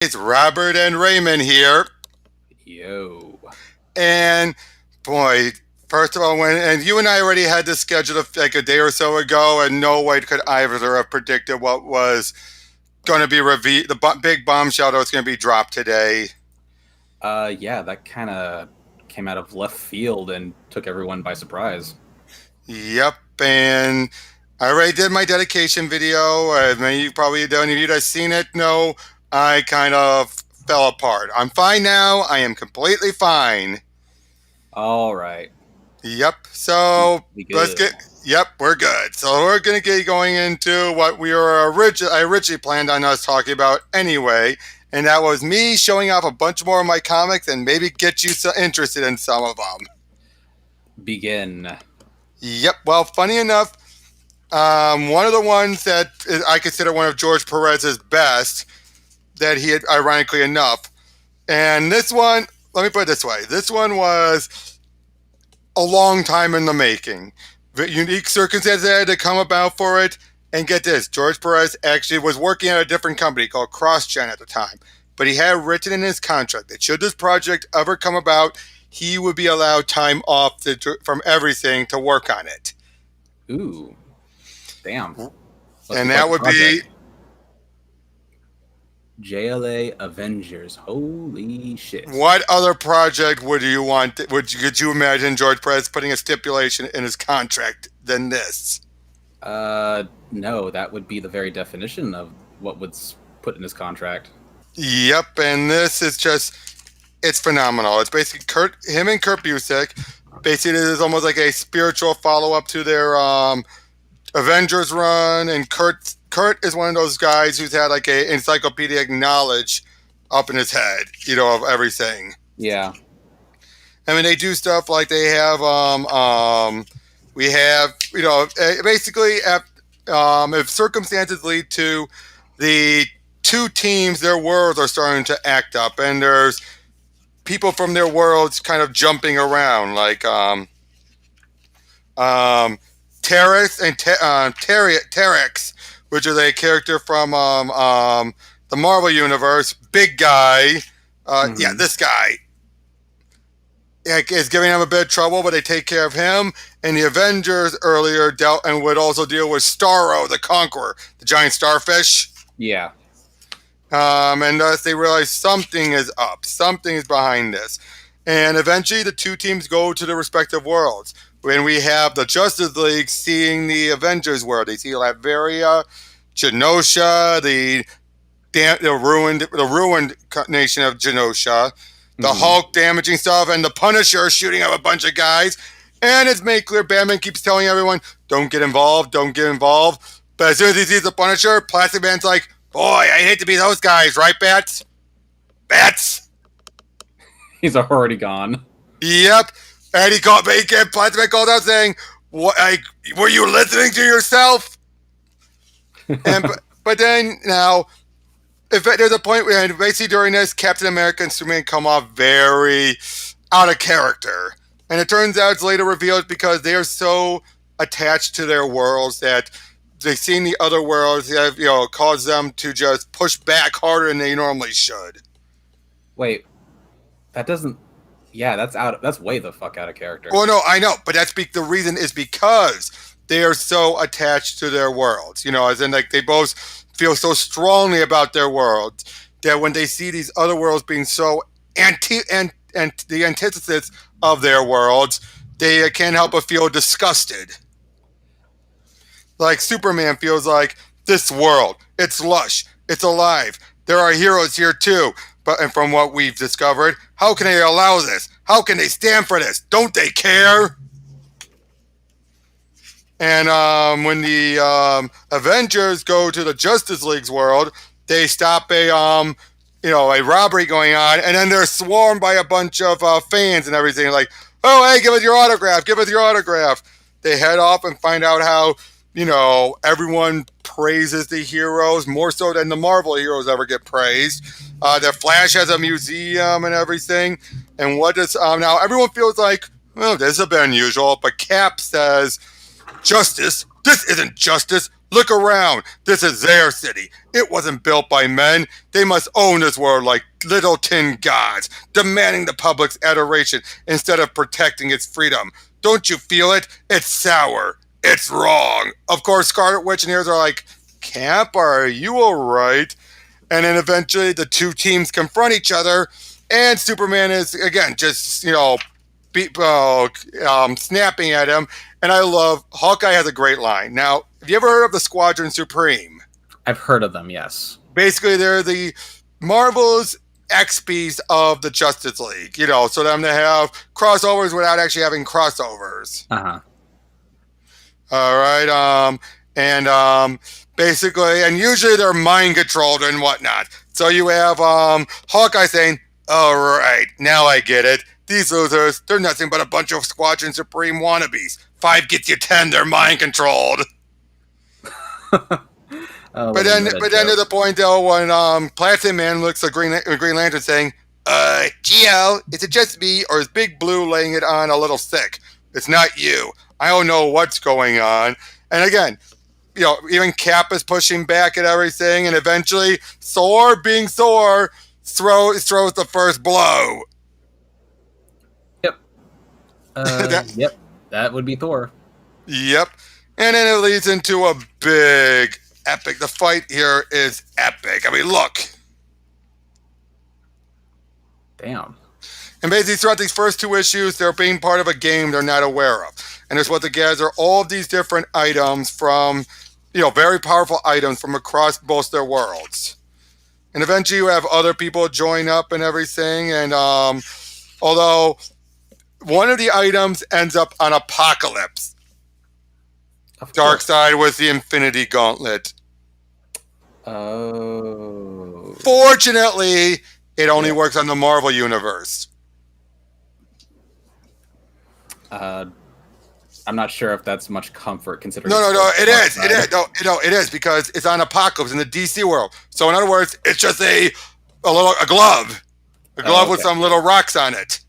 It's Robert and Raymond here. Yo. And boy, first of all, and you and I already had this scheduled like a day or so ago, and no way could either have predicted what was going to be revealed, the big bombshell that was going to be dropped today. Yeah, that kind of came out of left field and took everyone by surprise. Yep, and I already did my dedication video. Many you probably don't. If you guys seen it, no, I kind of fell apart. I'm fine now. I am completely fine. All right. Yep. So We let's good. get. Yep, we're good. So we're gonna get going into what I originally planned on us talking about anyway, and that was me showing off a bunch more of my comics and maybe get you so interested in some of them. Begin. Yep. Well, funny enough, one of the ones that I consider one of George Perez's best, that he had, ironically enough, and this one, let me put it this way: this one was a long time in the making. The unique circumstances that had to come about for it. And get this, George Perez actually was working at a different company called CrossGen at the time. But he had written in his contract that should this project ever come about, he would be allowed time off from everything to work on it. Ooh. Damn. Must And be quite that the would be, project. JLA Avengers. Holy shit. what other project would you want? Could you imagine George Perez putting a stipulation in his contract than this? No, that would be the very definition of what was put in his contract. Yep, and this is just, it's phenomenal. It's basically him and Kurt Busiek. Basically, it is almost like a spiritual follow-up to their Avengers run, and Kurt is one of those guys who's had like a encyclopedic knowledge up in his head, of everything. Yeah. I mean, they do stuff like they have we have basically if circumstances lead to the two teams, their worlds are starting to act up, and there's people from their worlds kind of jumping around, like Terex and Terex, which is a character from the Marvel Universe, big guy. Yeah, this guy is giving them a bit of trouble, but they take care of him. And the Avengers earlier dealt and would also deal with Starro, the Conqueror, the giant starfish. Yeah. And thus they realize something is up, something is behind this. And eventually the two teams go to their respective worlds. When we have the Justice League seeing the Avengers world, they see Latveria, Genosha, the ruined nation of Genosha, the Hulk damaging stuff, and the Punisher shooting up a bunch of guys. And it's made clear, Batman keeps telling everyone, don't get involved, don't get involved. But as soon as he sees the Punisher, Plastic Man's like, boy, I hate to be those guys, right, Bats? Bats? He's already gone. Yep. And Plastic Man called out saying, "What? Were you listening to yourself?" And but then now, if there's a point where basically during this, Captain America and Superman come off very out of character, and it turns out it's later revealed because they are so attached to their worlds that they've seen the other worlds that cause them to just push back harder than they normally should. Wait, that doesn't. Yeah, that's way the fuck out of character. Well, no, I know, but the reason is because they are so attached to their worlds. As in, like, they both feel so strongly about their worlds that when they see these other worlds being so and the antithesis of their worlds, they can't help but feel disgusted. Like Superman feels like, this world, it's lush, it's alive. There are heroes here too. And from what we've discovered, how can they allow this? How can they stand for this? Don't they care? And when the Avengers go to the Justice League's world, they stop a robbery going on, and then they're swarmed by a bunch of fans and everything. Like, oh, hey, give us your autograph, give us your autograph. They head off and find out how everyone praises the heroes more so than the Marvel heroes ever get praised. The Flash has a museum and everything. And what does now everyone feels like, well, this is a bit unusual, but Cap says, justice? This isn't justice. Look around. This is their city. It wasn't built by men. They must own this world like little tin gods, demanding the public's adoration instead of protecting its freedom. Don't you feel it? It's sour. It's wrong. Of course, Scarlet Witch and Heroes are like, Camp, are you alright? And then eventually the two teams confront each other, and Superman is, again, just, snapping at him. And I love, Hawkeye has a great line. Now, have you ever heard of the Squadron Supreme? I've heard of them, yes. Basically, they're the Marvel's XPs of the Justice League, so them to have crossovers without actually having crossovers. Uh-huh. All right. Basically, and usually they're mind controlled and whatnot. So you have Hawkeye saying, all right, now I get it. These losers, they're nothing but a bunch of Squadron Supreme wannabes. 5 gets you 10, they're mind controlled. But then to the point, though, when Plastic Man looks at Green Lantern saying, Geo, is it just me, or is Big Blue laying it on a little thick? It's not you. I don't know what's going on. And again, even Cap is pushing back at everything, and eventually Thor, being Thor, throws the first blow. Yep. That would be Thor. Yep. And then it leads into a big, epic. The fight here is epic. I mean, look. Damn. And basically, throughout these first 2 issues, they're being part of a game they're not aware of. And it's what they gather all of these different items from, very powerful items from across both their worlds. And eventually you have other people join up and everything. And although one of the items ends up on Apocalypse, Darkseid with the Infinity Gauntlet. Oh. Fortunately, it only works on the Marvel Universe. I'm not sure if that's much comfort considering. No, it is. It is. No, it is because it's on Apocalypse in the DC world. So in other words, it's just a glove with some little rocks on it.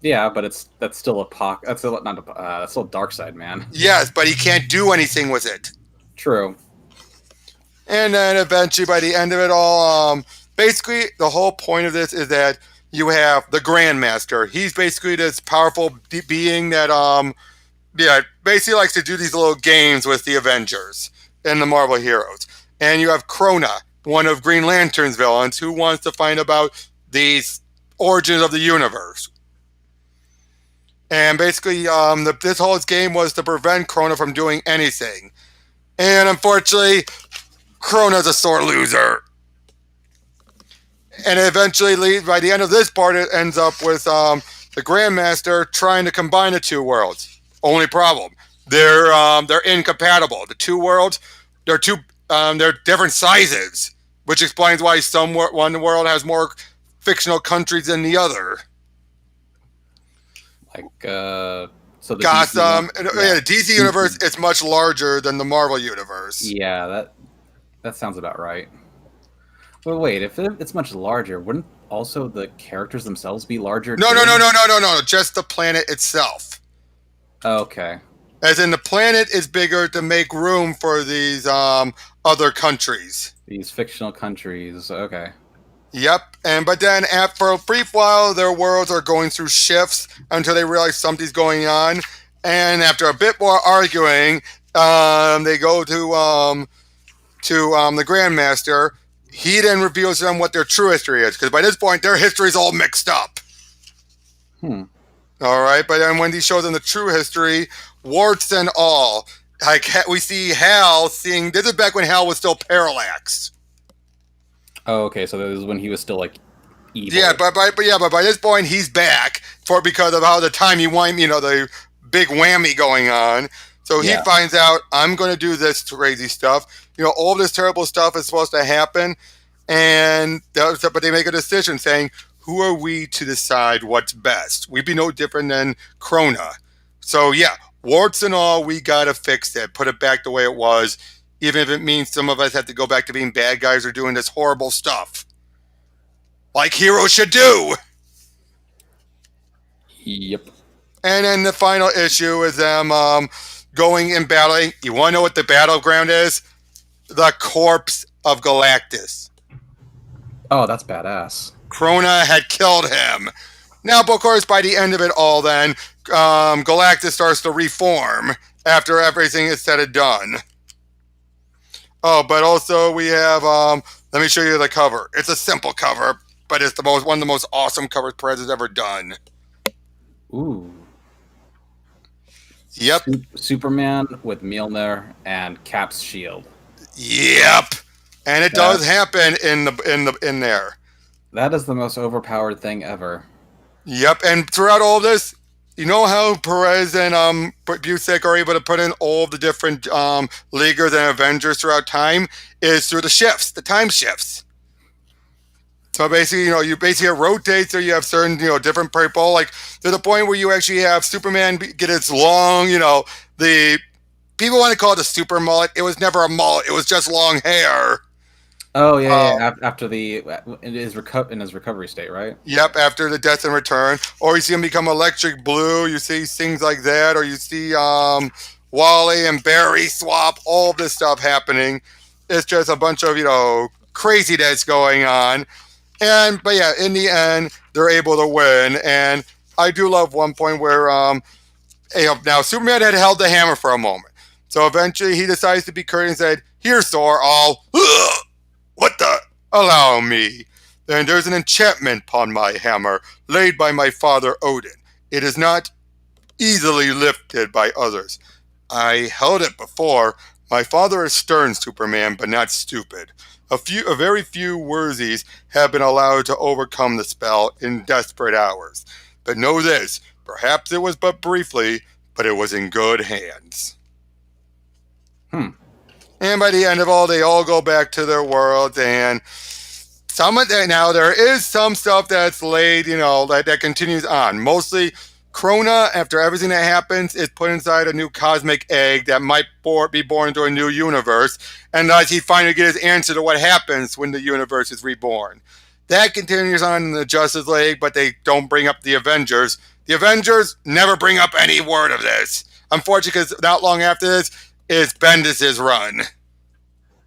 Yeah, but that's still that's still Darkseid, man. Yes, but he can't do anything with it. True. And then eventually, by the end of it all, basically the whole point of this is that you have the Grandmaster. He's basically this powerful being that basically likes to do these little games with the Avengers and the Marvel heroes. And you have Krona, one of Green Lantern's villains, who wants to find about these origins of the universe. And basically, this whole game was to prevent Krona from doing anything. And unfortunately, Krona's a sore loser. And eventually, by the end of this part, it ends up with the Grandmaster trying to combine the 2 worlds. Only problem, they're incompatible. The 2 worlds, they're different sizes, which explains why one world has more fictional countries than the other. Like so the Gotham, the DC universe is much larger than the Marvel universe. Yeah, that sounds about right. Well, wait, if it's much larger, wouldn't also the characters themselves be larger? No. Just the planet itself. Okay. As in, the planet is bigger to make room for these other countries. These fictional countries. Okay. Yep, but then for a brief while, their worlds are going through shifts until they realize something's going on, and after a bit more arguing, they go to the Grandmaster. He then reveals to them what their true history is, because by this point, their history's all mixed up. All right, but then when he shows them the true history, warts and all, like we see Hal seeing. This is back when Hal was still Parallax. Oh, okay. So this is when he was still like evil. Yeah, but by this point he's back because of how the timey-wimey, the big whammy going on. So he finds out, I'm going to do this crazy stuff. All this terrible stuff is supposed to happen, but they make a decision saying, who are we to decide what's best? We'd be no different than Krona. So yeah, warts and all, we got to fix it, put it back the way it was. Even if it means some of us have to go back to being bad guys or doing this horrible stuff. Like heroes should do! Yep. And then the final issue is them going and battling. You want to know what the battleground is? The corpse of Galactus. Oh, that's badass. Krona had killed him. Now, of course, by the end of it all, then Galactus starts to reform after everything is said and done. Oh, but also we have. Let me show you the cover. It's a simple cover, but it's one of the most awesome covers Perez has ever done. Ooh. Yep. Superman with Mjolnir and Cap's shield. Yep. And it does happen in there. That is the most overpowered thing ever. Yep. And throughout all this, you know how Perez and Busiek are able to put in all the different Leaguers and Avengers throughout time is through the shifts, the time shifts. So basically, you basically rotate, so you have certain, different people, like to the point where you actually have Superman get its long, the people want to call it a super mullet. It was never a mullet. It was just long hair. Oh yeah. After in his recovery state, right? Yep, after the death and return, or you see him become electric blue. You see things like that, or you see Wally and Barry swap. All this stuff happening. It's just a bunch of craziness going on. But yeah, in the end, they're able to win. And I do love one point where now Superman had held the hammer for a moment, so eventually he decides to be courteous and said, "Here, Thor, I'll." What the? Allow me. Then there's an enchantment upon my hammer, laid by my father Odin. It is not easily lifted by others. I held it before. My father is stern, Superman, but not stupid. A very few worthies have been allowed to overcome the spell in desperate hours. But know this, perhaps it was but briefly, but it was in good hands. And by the end of all, they all go back to their worlds, and now there is some stuff that's laid, that continues on. Mostly, Krona, after everything that happens, is put inside a new cosmic egg that might be born into a new universe, and thus he finally gets his answer to what happens when the universe is reborn. That continues on in the Justice League, but they don't bring up the Avengers. The Avengers never bring up any word of this. Unfortunately, because not long after this is Bendis' run.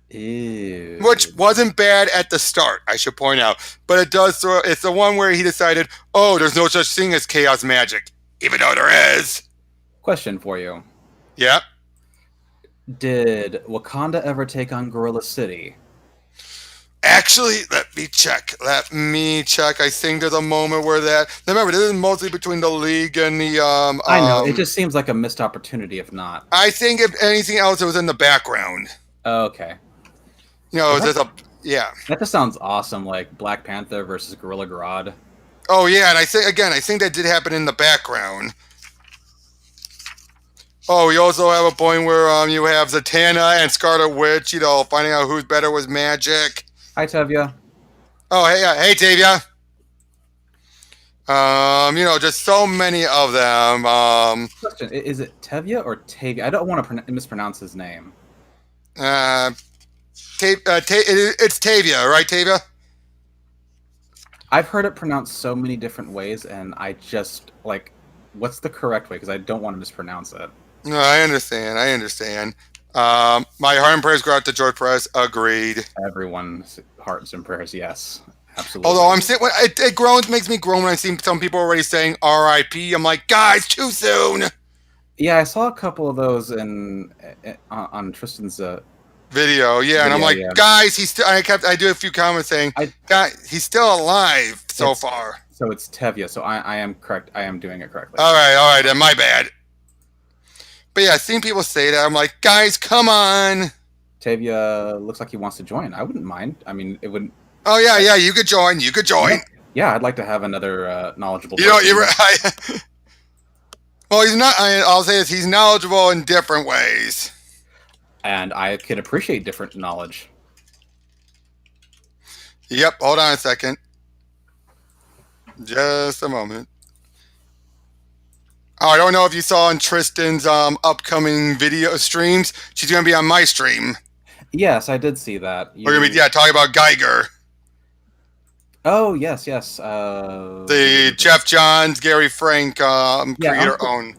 Ew. Which wasn't bad at the start, I should point out. But it's the one where he decided, there's no such thing as chaos magic. Even though there is. Question for you. Yeah. Did Wakanda ever take on Gorilla City? Actually, let me check. I think there's a moment where remember, this is mostly between the League and the... I know, it just seems like a missed opportunity if not. I think if anything else, it was in the background. Okay. Yeah. That just sounds awesome, like Black Panther versus Gorilla Grodd. Oh, yeah, and I think that did happen in the background. Oh, we also have a point where you have Zatanna and Scarlet Witch, finding out who's better with magic. Hi, Tevya. Oh, hey, Tavia. Just so many of them. Question: is it Tevya or Tavia? I don't want to mispronounce his name. It's Tavia, right, Tavia? I've heard it pronounced so many different ways, and I just what's the correct way? Because I don't want to mispronounce it. No, I understand. My heart and prayers go out to George Perez. Agreed. Everyone's hearts and prayers, yes, absolutely. Although it makes me groan when I see some people already saying R.I.P. I'm like, guys, too soon. Yeah, I saw a couple of those on Tristan's video, and I'm like, guys, he's still. I do a few comments saying, guys, he's still alive so far. So it's Tevya. So I am correct. I am doing it correctly. All right, then my bad. But yeah, seeing people say that, I'm like, guys, come on. Tavia looks like he wants to join. I wouldn't mind. I mean, it wouldn't. Oh yeah, you could join. Yeah, I'd like to have another knowledgeable. Well, he's not. I'll say this: he's knowledgeable in different ways. And I can appreciate different knowledge. Yep. Hold on a second. Just a moment. Oh, I don't know if you saw in Tristan's upcoming video streams. She's going to be on my stream. Yes, I did see that. We're going to be talking about Geiger. Oh, yes. The Jeff Johns, Gary Frank creator-owned.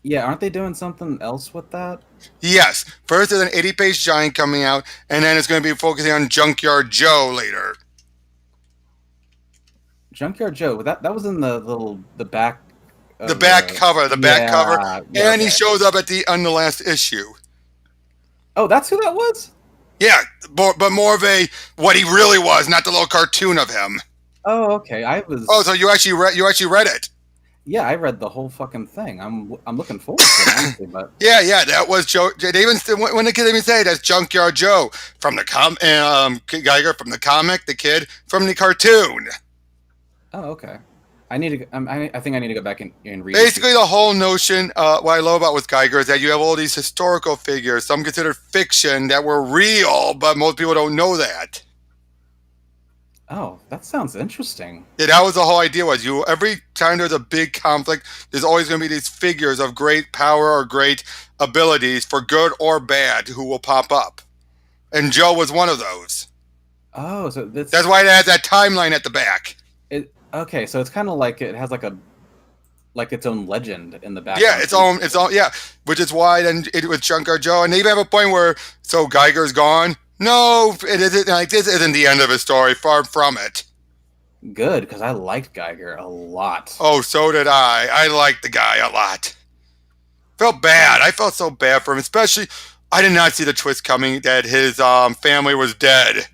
Yeah, aren't they doing something else with that? Yes. First, there's an 80-page giant coming out, and then it's going to be focusing on Junkyard Joe later. Junkyard Joe. That was in the back The of back the. cover, Yeah. Yeah. and he Okay. shows up at on the last issue. Oh, that's who that was. Yeah, but more of a what he really was, not the little cartoon of him. Oh, okay. Oh, so you actually read it? Yeah, I read the whole fucking thing. I'm looking forward to it, honestly. But Yeah, that was Joe. They even when the kid even say that's Junkyard Joe from the Geiger from the comic, the kid from the cartoon. oh, okay. I need to. I think I need to go back and read. Basically, the whole notion, what I love about with Geiger is that you have all these historical figures, some considered fiction, that were real, but most people don't know that. Oh, that sounds interesting. Yeah, that was the whole idea. Was you every time there's a big conflict, there's always going to be these figures of great power or great abilities, for good or bad, who will pop up, and Joe was one of those. Oh, so That's why it has that timeline at the back. okay. So it's kind of like it has like its own legend in the Yeah, background. it's all, yeah, which is why then it was Junkyard Joe, and they even have a point where so Geiger's gone. No, it isn't. Like this isn't the end of his story. Far from it. Good, because I liked Geiger a lot. Oh, so did I. I liked the guy a lot. Felt bad. I felt so bad for him, especially. I did not see the twist coming that his family was dead.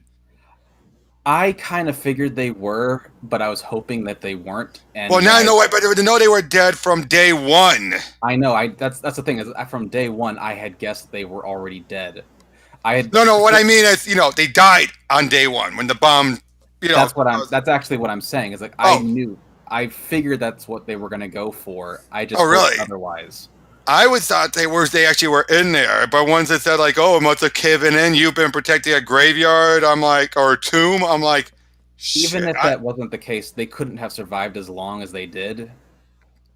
I kind of figured they were, but I was hoping that they weren't. And Well, now I know why, but to know they were dead from day one. I know. That's the thing is, from day one, I had guessed they were already dead. I had No. What I mean is, they died on day one when the bomb. That's actually what I'm saying. Is like I figured that's what they were going to go for. I just really? Otherwise. I would thought they actually were in there, but once it said like, oh, it must have given in. You've been protecting a graveyard. I'm like, or a tomb. I'm like, shit, even if that wasn't the case, they couldn't have survived as long as they did.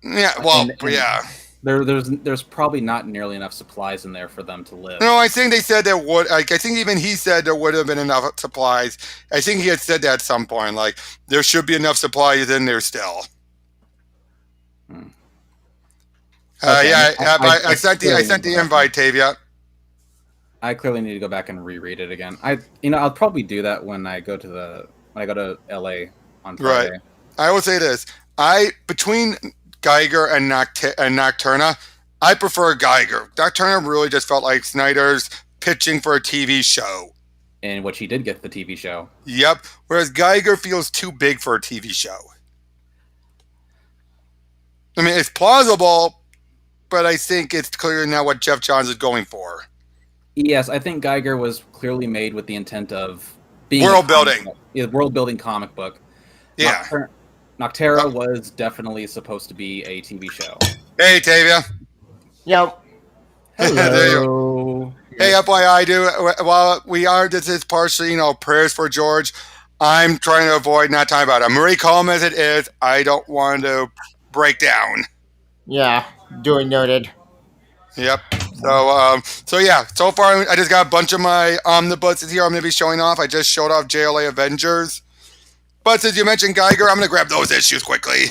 Yeah, well, and yeah. There's probably not nearly enough supplies in there for them to live. No, I think they said there would. Like, I think even he said there would have been enough supplies. I think he had said that at some point. Like, there should be enough supplies in there still. Okay, I sent the invite, Tavia. I clearly need to go back and reread it again. I'll probably do that when I go to LA on Friday. Right. I will say this: between Geiger and Nocturna, I prefer Geiger. Nocturna really just felt like Snyder's pitching for a TV show. In which he did get the TV show. Yep. Whereas Geiger feels too big for a TV show. I mean, it's plausible, but I think it's clear now what Jeff Johns is going for. Yes, I think Geiger was clearly made with the intent of being world building. World building comic book. Yeah. Noctera was definitely supposed to be a TV show. Hey, Tavia. Yep. Hello. Hey, FYI, while this is partially, prayers for George. I'm trying to avoid not talking about it. I'm really calm as it is. I don't want to break down. Yeah, duly noted. Yep. So yeah. So far, I just got a bunch of my omnibuses here. I'm going to be showing off. I just showed off JLA Avengers. But since you mentioned Geiger, I'm going to grab those issues quickly.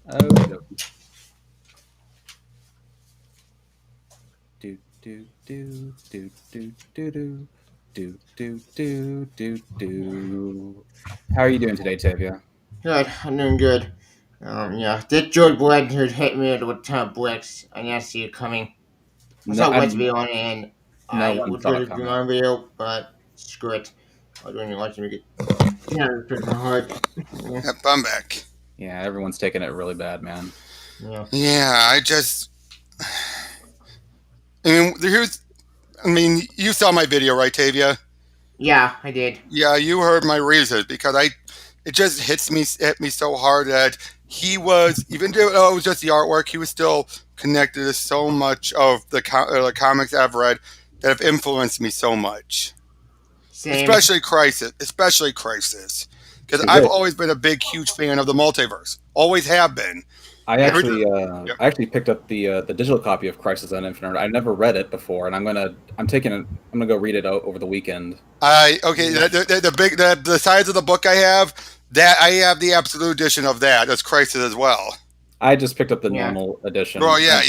Oh. How are you doing today, Tavia? Good, I'm doing good. Yeah, that George Bled who hit me with a ton of bricks. I didn't see it coming. I saw Let's Be on it, and I would do it on video, but screw it. I don't even like to make it. Yeah, it's hard. Yeah, I'm back. Yeah, everyone's taking it really bad, man. Yeah, you saw my video, right, Tavia? Yeah, I did. Yeah, you heard my reasons because it just hit me so hard that he was, even though it was just the artwork, he was still connected to so much of the comics I've read that have influenced me so much. Same. Especially Crisis, because I've always been a big, huge fan of the Multiverse. Always have been. I actually picked up the digital copy of Crisis on Infinite. I never read it before, and I'm gonna go read it over the weekend. The size of the book I have the absolute edition of that. That's Crisis as well. I just picked up the normal edition. Well, yeah.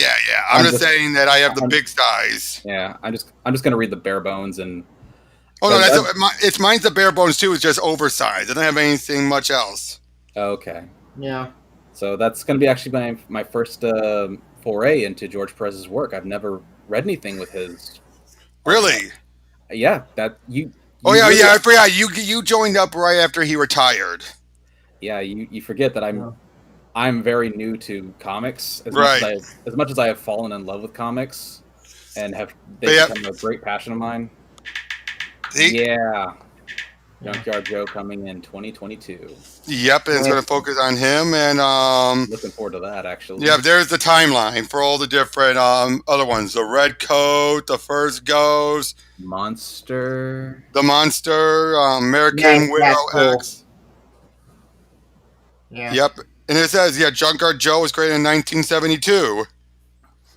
I'm just saying that I have the big size. Yeah, I'm just gonna read the bare bones and. Oh no, mine's the bare bones too. It's just oversized. I don't have anything much else. Okay. Yeah. So that's gonna be actually my first foray into George Perez's work. I've never read anything with his. Really? Yeah, that you. Oh yeah, I forgot. You joined up right after he retired. Yeah, you forget that I'm very new to comics. As much as I have fallen in love with comics, and they've become a great passion of mine. Yeah. Junkyard Joe coming in 2022. Yep, and it's going to focus on him, and looking forward to that actually. Yeah, there's the timeline for all the different other ones: the Red Coat, the First Ghost, the Monster, American Widow X. Yeah. Yep, and it says Junkyard Joe was created in 1972.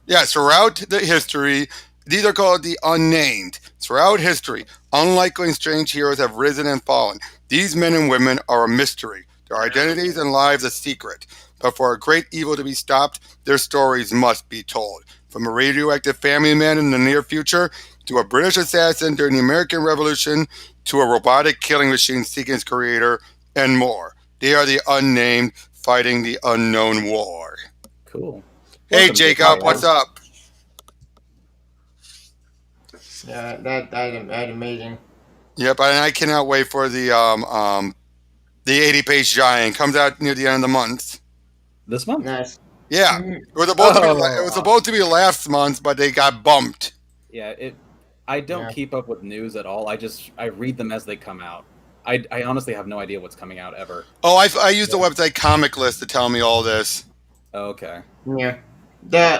Yeah, throughout the history, these are called the unnamed. Throughout history, unlikely and strange heroes have risen and fallen. These men and women are a mystery. Their identities and lives a secret. But for a great evil to be stopped, their stories must be told. From a radioactive family man in the near future, to a British assassin during the American Revolution, to a robotic killing machine seeking its creator, and more. They are the unnamed fighting the unknown war. Cool. Hey, Jacob, what's up? Yeah, that's amazing. Yep, and I cannot wait for the 80-page giant. Comes out near the end of the month. This month? Nice. Yeah, it was supposed to be last month, but they got bumped. Yeah, I don't keep up with news at all. I read them as they come out. I honestly have no idea what's coming out ever. Oh, I use the website Comic List to tell me all this. Oh, okay. Yeah.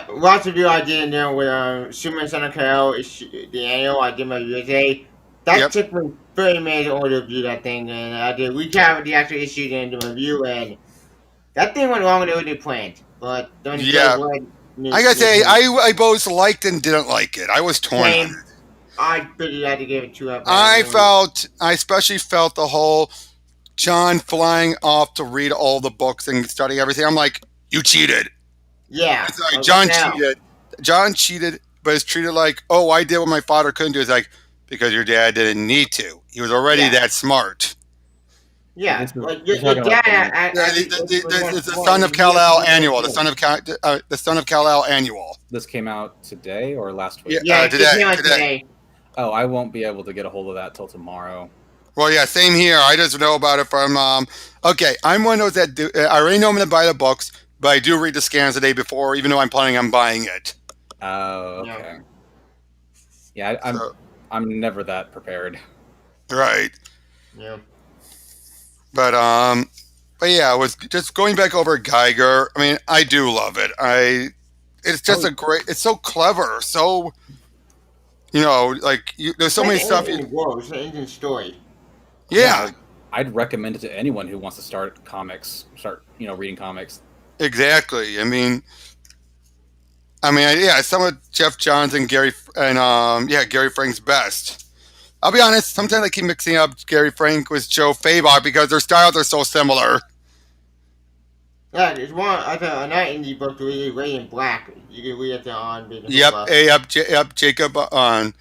Lots of you I did there with Superman Son of Kal, the annual I did my USA. That took me 30 minutes to order review that thing, and I did recap of the actual issue and the review, and that thing went longer than we planned. But don't I gotta say, I both liked and didn't like it. I was torn on it. I figured I had to give it 2 out of 5. I especially felt the whole John flying off to read all the books and studying everything. I'm like, you cheated. Yeah. John cheated. John cheated, but it's treated like, oh, I did what my father couldn't do. It's like, because your dad didn't need to. He was already that smart. Yeah. Like your dad. It's the Son of Kal-El annual. The Son of Kal-El annual. This came out today or last week? Yeah, today. Oh, I won't be able to get a hold of that till tomorrow. Well, yeah, same here. I just know about it from. Okay, I'm one of those that I already know I'm going to buy the books. But I do read the scans the day before, even though I'm planning on buying it. Oh, okay. Yeah, I'm never that prepared. Right. Yeah. But yeah, I was just going back over Geiger. I mean, I do love it. It's just it's so clever, so there's so many stuff. It's an engine story. Yeah. I'd recommend it to anyone who wants to start reading comics. Exactly. I mean, some of Jeff Johns and Gary Frank's best. I'll be honest, sometimes I keep mixing up Gary Frank with Joe Fabok because their styles are so similar. Yeah, there's one another indie book to read, Ray in Black. You can read it on. Yep, Jacob on.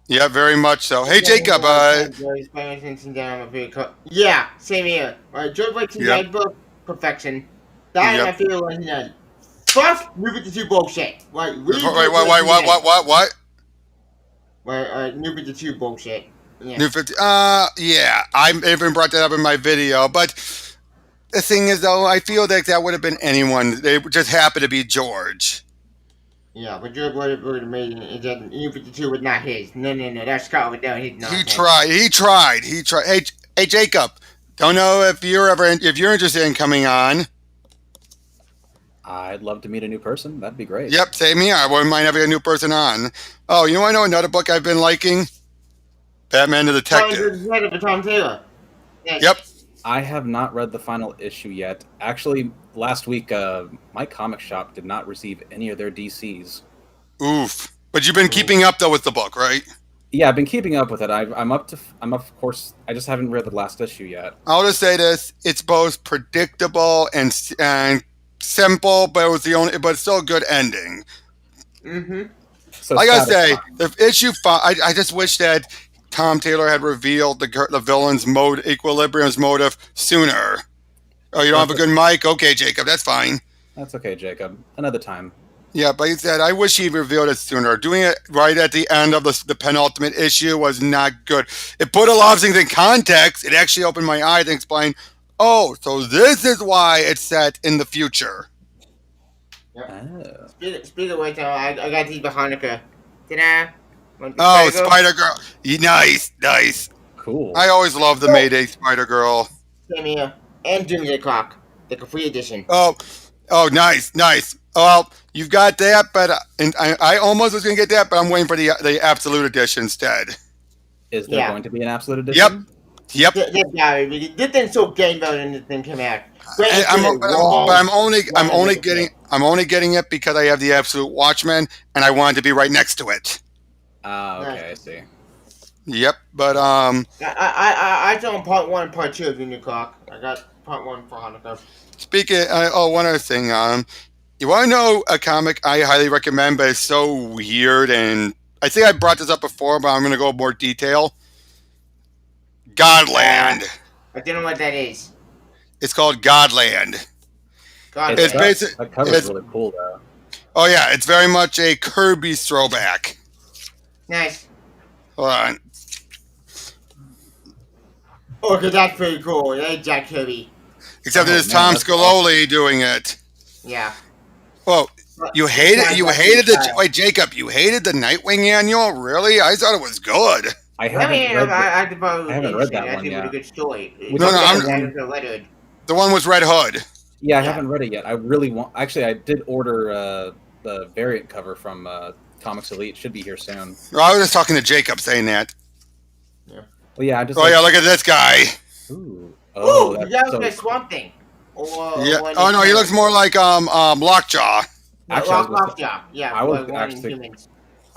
Yeah, very much so. Hey, Jacob. Yeah, same here. George White's book, Perfection. That I feel was fuck New 52 bullshit. Like, what? New 52 bullshit. Yeah. New 50. Yeah, I even brought that up in my video. But the thing is, though, I feel like that would have been anyone. They just happened to be George. Yeah, but George would have made it. That New 52 was not his. No, that's Scott down. He tried. Hey, Jacob. Don't know if you're interested in coming on. I'd love to meet a new person. That'd be great. Yep, same here. I wouldn't mind having a new person on. Oh, you want to know another book I've been liking? Batman the Detective. Tom Taylor. Yes. Yep. I have not read the final issue yet. Actually, last week, my comic shop did not receive any of their DCs. Oof. But you've been keeping up, though, with the book, right? Yeah, I've been keeping up with it. I'm up, of course. I just haven't read the last issue yet. I'll just say this: it's both predictable and simple, but but still a good ending. Mm-hmm. So I gotta say, the issue 5, I just wish that Tom Taylor had revealed the villain's Equilibrium's motive sooner. Oh, you don't have a good mic? Okay, Jacob, that's fine. That's okay, Jacob. Another time. Yeah, but he said, I wish he revealed it sooner. Doing it right at the end of the penultimate issue was not good. It put a lot of things in context. It actually opened my eyes and explained, oh, so this is why it's set in the future. Yep. Oh. Speaking of which, I got these behind Hanukkah. Ta-da! Oh, Spider-Girl. Nice. Cool. I always loved the Mayday Spider-Girl. Same here. And Doomsday Clock, the complete edition. Oh, nice. Well, you've got that, but I almost was going to get that, but I'm waiting for the Absolute Edition instead. Is there going to be an Absolute Edition? Yep. This thing's so game mode and this thing came out. I'm only getting it because I have the Absolute Watchmen, and I wanted to be right next to it. Okay, I see. Yep, but I done part 1 and part 2 of Doomsday Clock. I got part 1 for Hanukkah. Speaking, one other thing, you want to know a comic I highly recommend, but it's so weird, and I think I brought this up before, but I'm going to go more detail. Godland. I don't know what that is. It's called Godland. It's basically that cover's really cool, though. Oh yeah, it's very much a Kirby throwback. Nice. Hold on. Okay, that's pretty cool. That's Jack Kirby. Except it is Tom Scololi doing it. Yeah. Well, you hated the wait, Jacob. You hated the Nightwing annual, really? I thought it was good. I haven't read that one yet. A good story. The one was Red Hood. Yeah, I haven't read it yet. I really want. Actually, I did order the variant cover from Comics Elite. Should be here soon. Well, I was just talking to Jacob saying that. Yeah. Well, yeah, I just. Oh yeah, look at this guy. Ooh. Oh, he looks like Swamp Thing. Oh no, he looks more like Lockjaw. Lockjaw. Yeah. I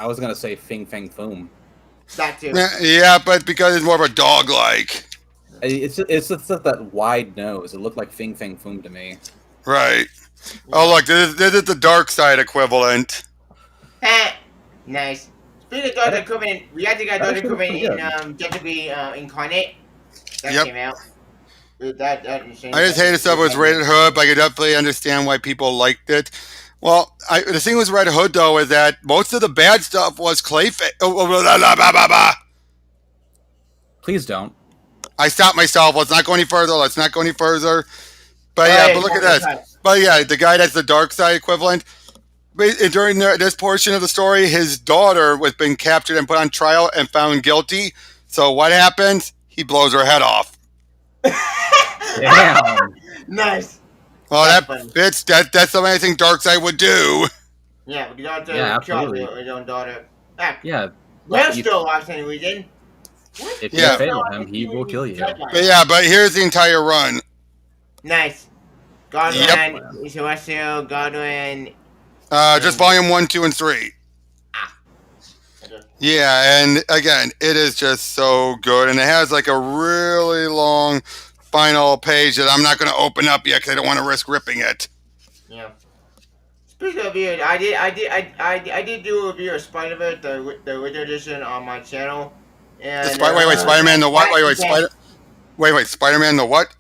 was gonna say Fing Fang Foom. That too. Yeah, but because it's more of a dog-like. It's just that wide nose. It looked like Fing Fang Foom to me. Right. Oh look, this is the dark side equivalent. Nice. Speaking of Dark Covenant, we actually got Dark Covenant in Technically Incarnate. That came out. I just hated stuff with Red Hood, but I could definitely understand why people liked it. Well, the thing with Red Hood, though, is that most of the bad stuff was Clayface. Please don't. I stopped myself. Let's not go any further. But yeah, but look at this. But yeah, the guy that's the dark side equivalent. During this portion of the story, his daughter was being captured and put on trial and found guilty. So what happens? He blows her head off. Damn. Nice. Well, that's something I think Darkseid would do. Yeah, but you don't kill your own daughter. Yeah. Well, still alive for any reason. If you fail him, he will kill you. But here's the entire run. Nice. Godwin, Celestial, Godwin. Just volume 1, 2, and 3. Yeah, and again, it is just so good, and it has like a really long final page that I'm not going to open up yet because I don't want to risk ripping it. Yeah. Speaking of weird, I did do a review of Spider-Verse, the original edition on my channel. And Spider-Man the what? Spider-Man the what?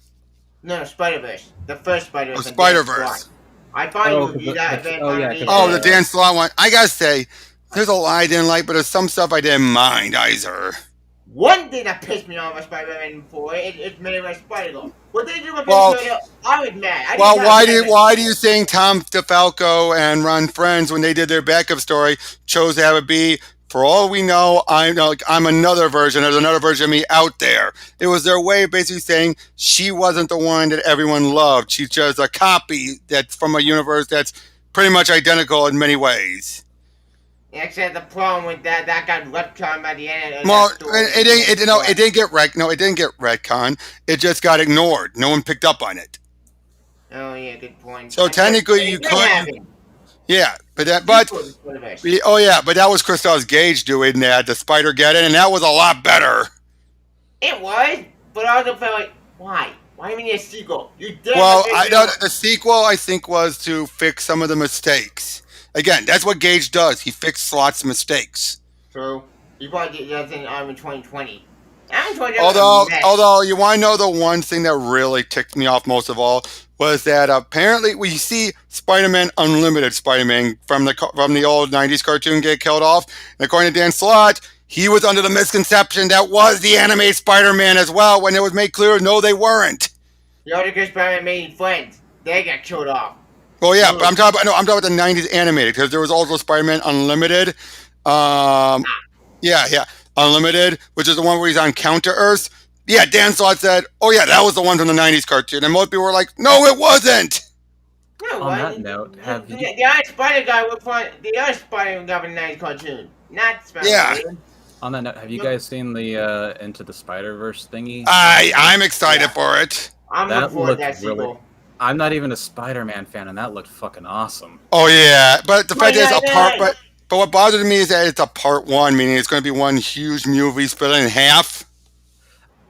No, Spider-Verse. The first Spider-Verse. Oh, Spider-Verse. I finally reviewed that. The Dan Slott one. I gotta say, there's a lot I didn't like, but there's some stuff I didn't mind either. One thing that pissed me off about Spider-Man 4 is made by Spider-Man. What they do with I was mad. Why do you think Tom DeFalco and Ron Friends, when they did their backup story, chose to have it be, for all we know, I'm another version. There's another version of me out there. It was their way of basically saying she wasn't the one that everyone loved. She's just a copy that's from a universe that's pretty much identical in many ways. Except the problem with that got retconned by the end. Well, it didn't get retconned. It just got ignored. No one picked up on it. Oh yeah, good point. So technically, you could. Yeah, but Oh yeah, but that was Christos Gage doing that, the Spider-Geddon, and that was a lot better. It was, but I also felt like, why? Why do you need a sequel? The sequel I think was to fix some of the mistakes. Again, that's what Gage does. He fixed Slott's mistakes. True. You probably did that in Iron 2020. Iron 2020 although you want to know the one thing that really ticked me off most of all was that apparently we see Spider-Man Unlimited Spider-Man from the old 90s cartoon get killed off. And according to Dan Slott, he was under the misconception that was the animated Spider-Man as well when it was made clear no they weren't. The other good Spider-Man made friends. They got killed off. Well, yeah, but I'm talking about the 90s animated because there was also Spider-Man Unlimited. Yeah, Unlimited, which is the one where he's on Counter-Earth. Yeah, Dan Slott said, oh yeah, that was the one from the 90s cartoon. And most people were like, no, it wasn't. No, on that note, have you... The other Spider guy was the other Spider-Man guy from the 90s cartoon. Not Spider-Man. Yeah. On that note, have you guys seen the Into the Spider-Verse thingy? I'm excited for it. I'm looking forward to that sequel. Really, I'm not even a Spider-Man fan, and that looked fucking awesome. Oh yeah, but the fact is a part, but what bothered me is that it's a part one, meaning it's going to be one huge movie split in half.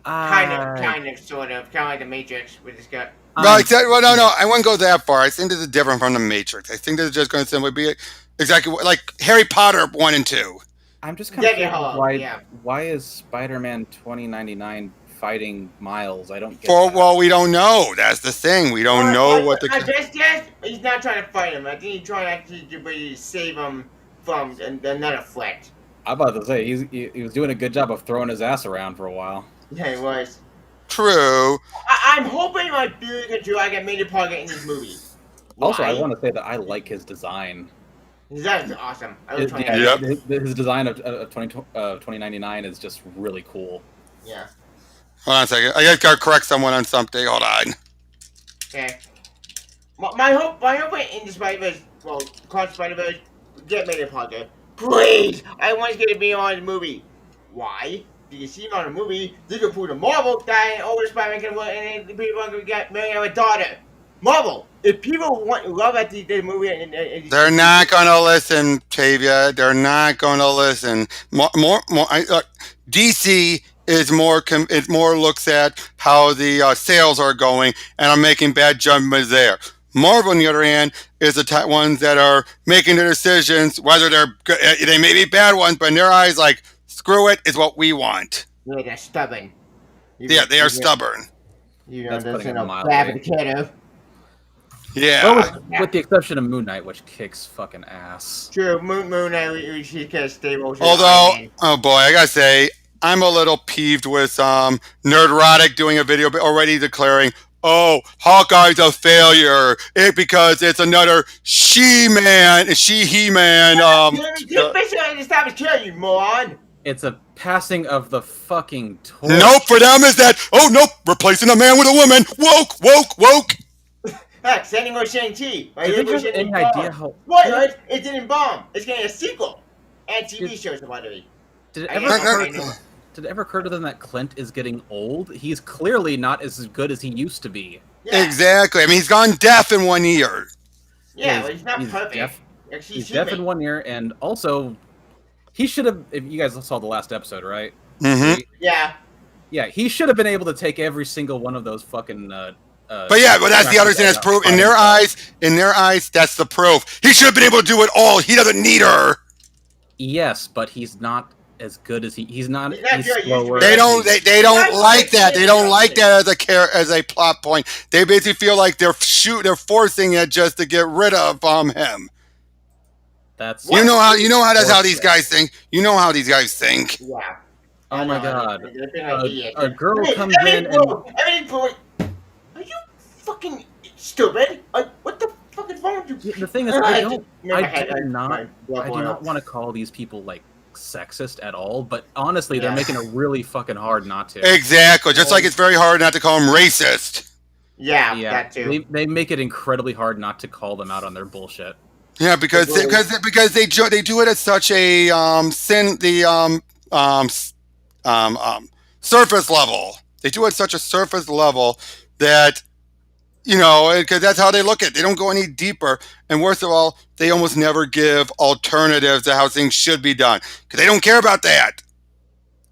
Kind of, sort of, kind of like the Matrix with this guy. No, I wouldn't go that far. I think this is different from the Matrix. I think this is just going to simply be exactly like Harry Potter 1 and 2. I'm just kind of why is Spider-Man 2099 fighting Miles? I don't get that. Well, we don't know. That's the thing. We don't know what the... I best guess, he's not trying to fight him. I think he's trying to actually save him from another threat. I'm about to say, he was doing a good job of throwing his ass around for a while. Yeah, he was. True. I'm hoping my Billy Control I get made a target in this movie. Also, I want to say that I like his design. His design is awesome. His design of 2099 is just really cool. Yeah. Hold on a second. I just got to correct someone on something. Hold on. Okay. My hope in the Spider-Verse, Cross Spider-Verse, get made a target. Please! I want to get to be on the movie. Why? Because you see him on the movie, they can prove to Marvel that all the Spider-Man can work and people are going to get married with a daughter. Marvel, if people love at the movie, they're not going to listen, Tavia. They're not going to listen. DC is more looks at how the sales are going, and I'm making bad judgments there. Marvel, on the other hand, is the ones that are making the decisions, whether they may be bad ones, but in their eyes, like, screw it, is what we want. Yeah, they're stubborn. They are stubborn. That's putting it mildly. Yeah. With the exception of Moon Knight, which kicks fucking ass. True, Moon Knight, she can stable. Although, oh boy, I gotta say, I'm a little peeved with Nerdrotic doing a video already declaring, oh, Hawkeye's a failure because it's another He-Man. Stop it, kill you, moron. It's a passing of the fucking torch. Nope, for them is that, oh nope, replacing a man with a woman. Woke. Sending her Shang-Chi. Did you have any idea how... What? It didn't bomb. It's getting a sequel. And TV shows about it. Did it ever occur to them that Clint is getting old? He's clearly not as good as he used to be. Yeah. Exactly. I mean, he's gone deaf in 1 ear. Yeah, but he's not perfect. He's deaf in 1 ear, and also, he should have... If you guys saw the last episode, right? Mm-hmm. Yeah, he should have been able to take every single one of those fucking... but that's the other thing that's proof. In their eyes, that's the proof. He should have been able to do it all. He doesn't need her. Yes, but he's not as good as he's not. He's slower. They don't like that. They don't like that as a plot point. They basically feel like they're forcing it just to get rid of him. That's that's how these guys think. You know how these guys think. Yeah. Oh my god. A girl comes in and. Are you fucking stupid? What the fuck is wrong with you? The thing is, I do not want to call these people like sexist at all, but honestly, they're making it really fucking hard not to. Exactly, just like it's very hard not to call them racist. Yeah, that too. They make it incredibly hard not to call them out on their bullshit. Yeah, because they do it at such a surface level. They do it at such a surface level that because that's how they look at it. They don't go any deeper. And worst of all, they almost never give alternatives to how things should be done because they don't care about that.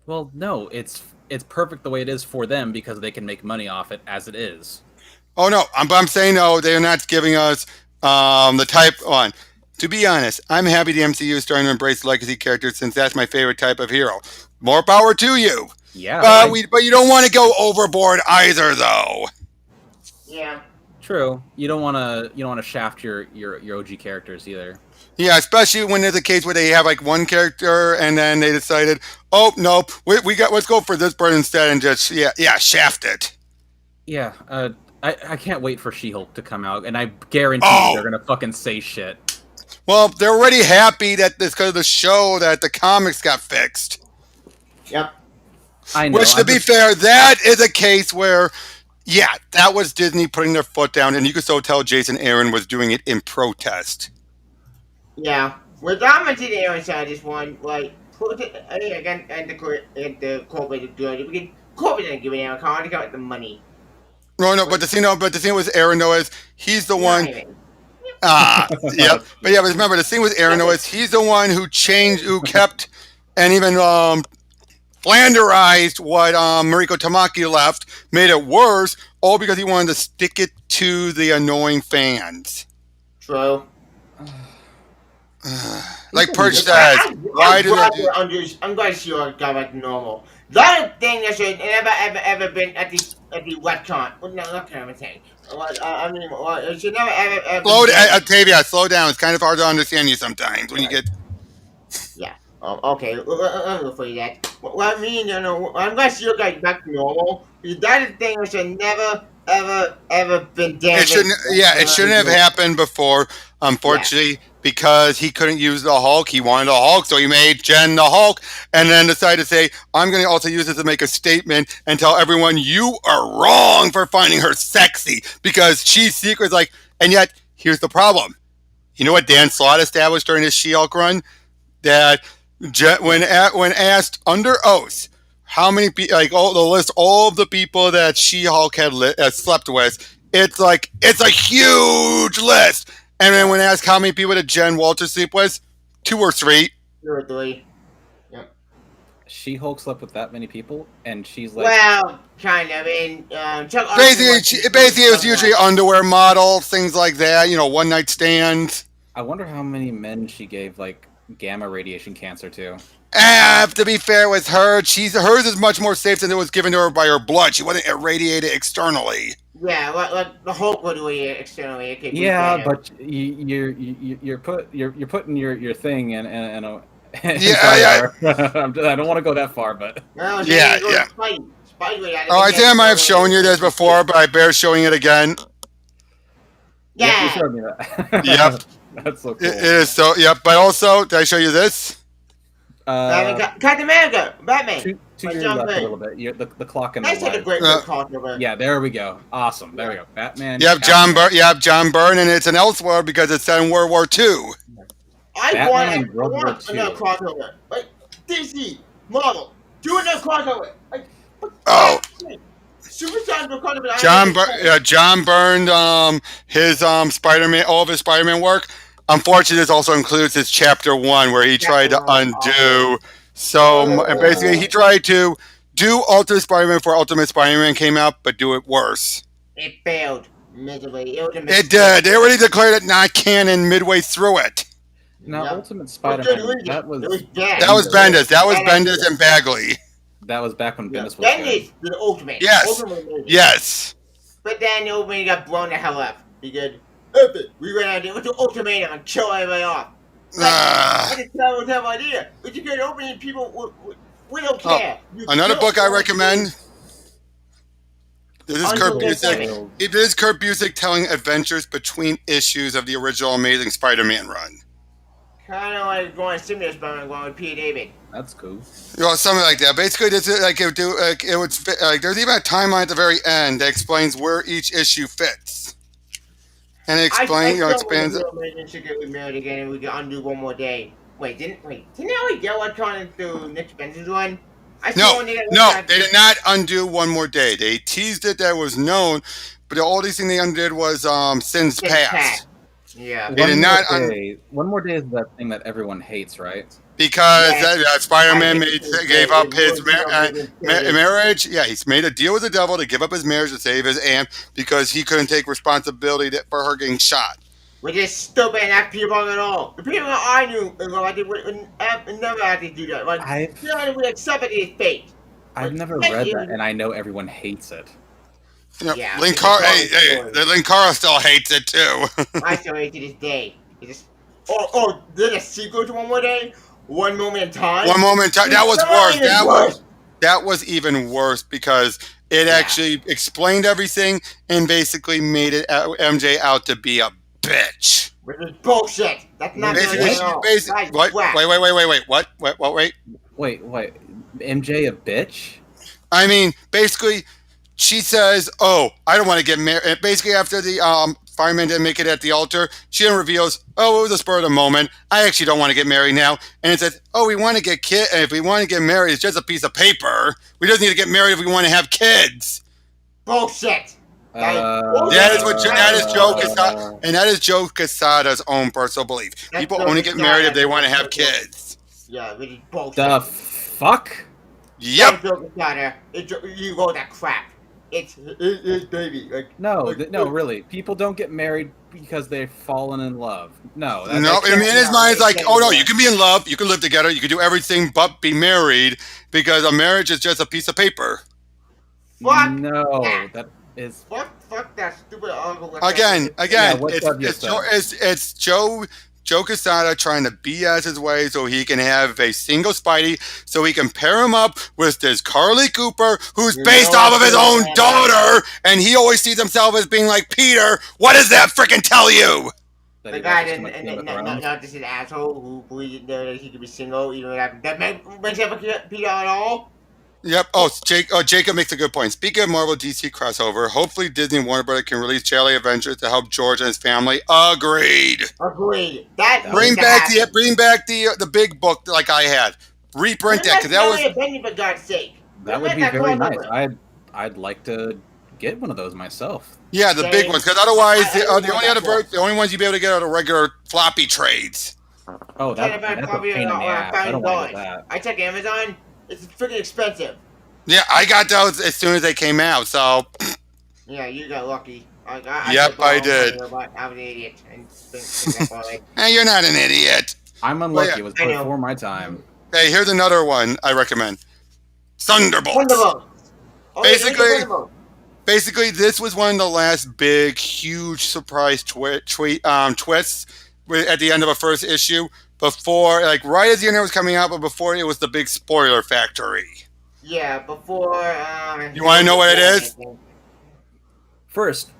Well, no, it's perfect the way it is for them because they can make money off it as it is. Oh, no, I'm saying no, they're not giving us the type one. To be honest, I'm happy the MCU is starting to embrace legacy characters since that's my favorite type of hero. More power to you. Yeah. But you don't want to go overboard either, though. Yeah. True. You don't want to shaft your OG characters either. Yeah, especially when there's a case where they have like one character and then they decided, oh no, let's go for this bird instead and just shaft it. Yeah. I can't wait for She-Hulk to come out, and I guarantee they're gonna fucking say shit. Well, they're already happy that it's because of the show that the comics got fixed. Yep. I know. Which, to be fair, that is a case where, yeah, that was Disney putting their foot down, and you could so tell Jason Aaron was doing it in protest. Yeah. With Diamond Aaron side, this one, like, again, and the corporate good. We can corporate didn't give it out. They got the money. No, but the thing with Aaron Noah, he's the one. Yep. But remember, the thing with Aaron Noah, he's the one who kept, and even flanderized what Mariko Tamaki left, made it worse, all because he wanted to stick it to the annoying fans. True. Like Perch says, why do they do? I'm glad she got back to normal. The other thing that should ever been at the retcon. Well, no, not kind of a thing. It should never ever. Tavia, slow down. It's kind of hard to understand you sometimes when you get. Yeah. Okay. I'll go for you that. What I mean, I'm glad she got back to normal. That is the thing that should never ever been damaged. It shouldn't have happened before. Unfortunately, because he couldn't use the Hulk, he wanted the Hulk, so he made Jen the Hulk, and then decided to say, "I'm going to also use this to make a statement and tell everyone you are wrong for finding her sexy because she's secret." And yet here's the problem. You know what Dan Slott established during his She-Hulk run? That when asked under oath how many people, all of the people that She-Hulk had slept with, it's a huge list. And then when asked how many people did Jen Walter sleep with, 2 or 3. 2 or 3. Yep. She-Hulk slept with that many people, and she's like, well, kind of. Basically, it was usually underwear models, things like that. One night stands. I wonder how many men she gave gamma radiation cancer to. To be fair with her, hers is much more safe than it was given to her by her blood. She wasn't irradiated externally. Yeah, like the Hulk would be externally. But you're putting your thing in a. Yeah. I don't want to go that far, but. No, yeah. I think I might have shown you this before, but I bear showing it again. Yeah. You showed me that. Yep. That's so cool. It is so. Yep. But also, did I show you this? Captain America, Batman. Two years left a little bit. The clock and the light. A great crossover. Yeah, there we go. Awesome. There we go. Batman. You have John Byrne, and it's an Elseworld because it's set in World War II. I want another crossover. Like DC, Marvel, do another crossover. John Byrne, his Spider-Man, all of his Spider-Man work. Unfortunately, this also includes his Chapter 1 where he tried to undo. And basically, he tried to do Ultimate Spider-Man before Ultimate Spider-Man came out, but do it worse. It failed miserably. It did. They already declared it not canon midway through it. Now, Ultimate Spider-Man, that was Bendis. That was Bendis and Bagley. That was back when Bendis was Bendis, the Ultimate. Yes. But then the Ultimate got blown the hell up. Because we ran out there with the Ultimatum and kill everybody off. That's a terrible idea. But you get opening people, we don't care. Another book I recommend. This is Kurt Busiek. It is Kurt Busiek telling adventures between issues of the original Amazing Spider-Man run. Kind of like going to Stimulus Spider-Man going with Peter David. That's cool. Something like that. Basically, this is there's even a timeline at the very end that explains where each issue fits. And it explains, expands it. Should get married again, and we can undo one more day. Didn't they already get what's coming through Nick Spencer's one? No, they did not undo one more day. They teased it that was known, but the only thing they undid was Sin's Past. Yeah. They did not. One More Day is that thing that everyone hates, right? Because Spider-Man gave up his marriage. Yeah, he's made a deal with the devil to give up his marriage to save his aunt because he couldn't take responsibility for her getting shot. Which is stupid and not people at all. The people I knew, they would never have to do that. Like, we accepted his fate. I've never read that, and I know everyone hates it. You know, the Linkara still hates it too. I still hate it to this day. There's a sequel to One More Day? One Moment in Time? One Moment in Time. That was worse. That was even worse because it actually explained everything and basically made it MJ out to be a bitch. Which is bullshit. That's not good at all. Wait. What? Wait. MJ a bitch? I mean, basically, she says, "Oh, I don't want to get married." Basically, after the fireman didn't make it at the altar, she then reveals, "Oh, it was a spur of the moment. I actually don't want to get married now." And it says, "Oh, we want to get and if we want to get married, it's just a piece of paper. We just need to get married if we want to have kids." Bullshit. That is Joe Quesada's own personal belief. People only get married if they want to have kids. Yeah, really bullshit. The fuck? Yep. Joe Quesada, you wrote that crap. It's baby. Like, no, really. People don't get married because they've fallen in love. No. In his mind, it's like, oh no, you can be in love, you can live together, you can do everything but be married because a marriage is just a piece of paper. Fuck that is. Fuck that stupid uncle. Again, it's Joe Quesada trying to BS his way so he can have a single Spidey, so he can pair him up with this Carly Cooper, who's based off of his own daughter, and he always sees himself as being like Peter. What does that freaking tell you? The guy not just an asshole who believes that he could be single, even that makes him Peter at all. Yep. Jacob makes a good point. Speaking of Marvel DC crossover, hopefully Disney and Warner Brothers can release Charlie Adventures to help George and his family. Agreed. Bring back the big book like I had. Reprint that because that was. For God's sake. That would be very nice. I'd like to get one of those myself. Yeah, the big ones because otherwise the only ones you'd be able to get are the regular floppy trades. Oh, that's a pain in the ass. I don't want to get that. I check Amazon. It's freaking expensive. Yeah, I got those as soon as they came out, so... Yeah, you got lucky. I did. I'm an idiot. Hey, you're not an idiot. I'm unlucky. It was before my time. Hey, here's another one I recommend. Thunderbolts. Basically, this was one of the last big, huge surprise twists at the end of a first issue. Before, right as the internet was coming out, but before it was the big spoiler factory. Yeah, before. You want to know what it is? First,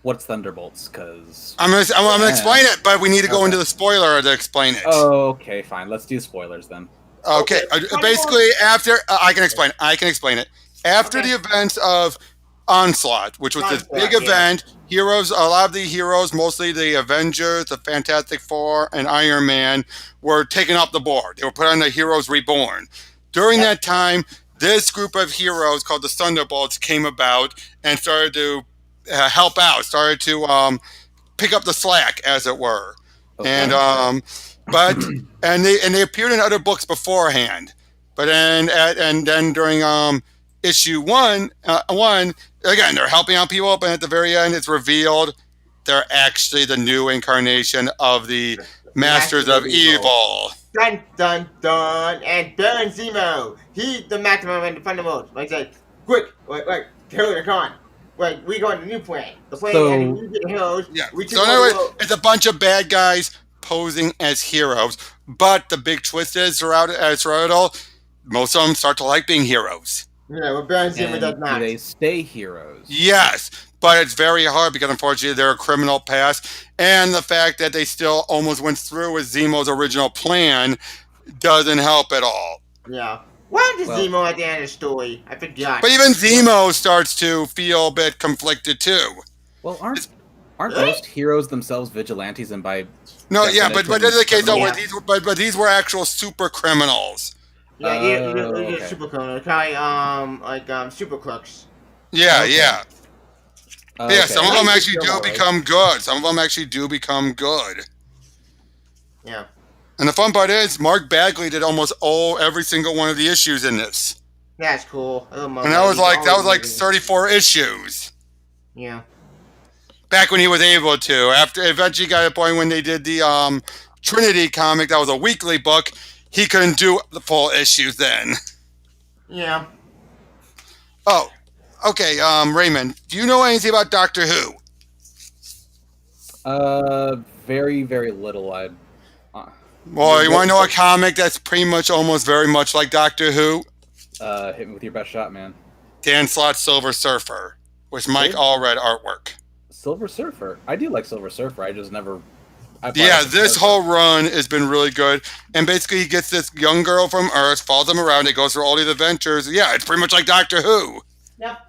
what's Thunderbolts? Because I'm gonna explain it, but we need to go into the spoiler to explain it. Oh, okay, fine. Let's do spoilers then. Okay. Basically, after I can explain it. After the events of Onslaught, which was this big event. Heroes, a lot of the heroes, mostly the Avengers, the Fantastic Four, and Iron Man, were taken off the board. They were put on the Heroes Reborn. During that time, this group of heroes called the Thunderbolts came about and started to help out, started to pick up the slack, as it were. Okay. And they appeared in other books beforehand. But then during issue one, again, they're helping out people, but at the very end, it's revealed they're actually the new incarnation of the Masters of Evil. Dun, dun, dun. And Baron Zemo, he's the maximum and the Thunderbolts. Like, say, quick, kill the con. We go on the new plan. The plan and we get heroes. Yeah. So anyway, it's a bunch of bad guys posing as heroes. But the big twist is, throughout it all, most of them start to like being heroes. Yeah, well, Baron Zemo does not. Do they stay heroes? Yes, but it's very hard because unfortunately they're a criminal past, and the fact that they still almost went through with Zemo's original plan doesn't help at all. Yeah. Why is Zemo at the end of the story? I forgot. But even Zemo starts to feel a bit conflicted too. Well, aren't most heroes themselves vigilantes and by... No, yeah, but there's a case though where these were actual super criminals. Yeah, super criminal. Super crooks. Yeah, okay. Yeah. Yeah, some of them actually do become good. Some of them actually do become good. Yeah. And the fun part is, Mark Bagley did almost every single one of the issues in this. That's cool. And that was like 34 issues. Yeah. Back when he was able to. After eventually got a point when they did the Trinity comic, that was a weekly book. He couldn't do the full issues then. Yeah. Oh, okay. Raymond, do you know anything about Doctor Who? Very, very little. Well, you want to know a comic that's pretty much almost very much like Doctor Who? Hit me with your best shot, man. Dan Slott's Silver Surfer, with Mike Allred artwork. Silver Surfer. I do like Silver Surfer. I just never. Yeah, this whole run has been really good. And basically, he gets this young girl from Earth, follows them around, it goes through all these adventures. Yeah, it's pretty much like Doctor Who. Yep.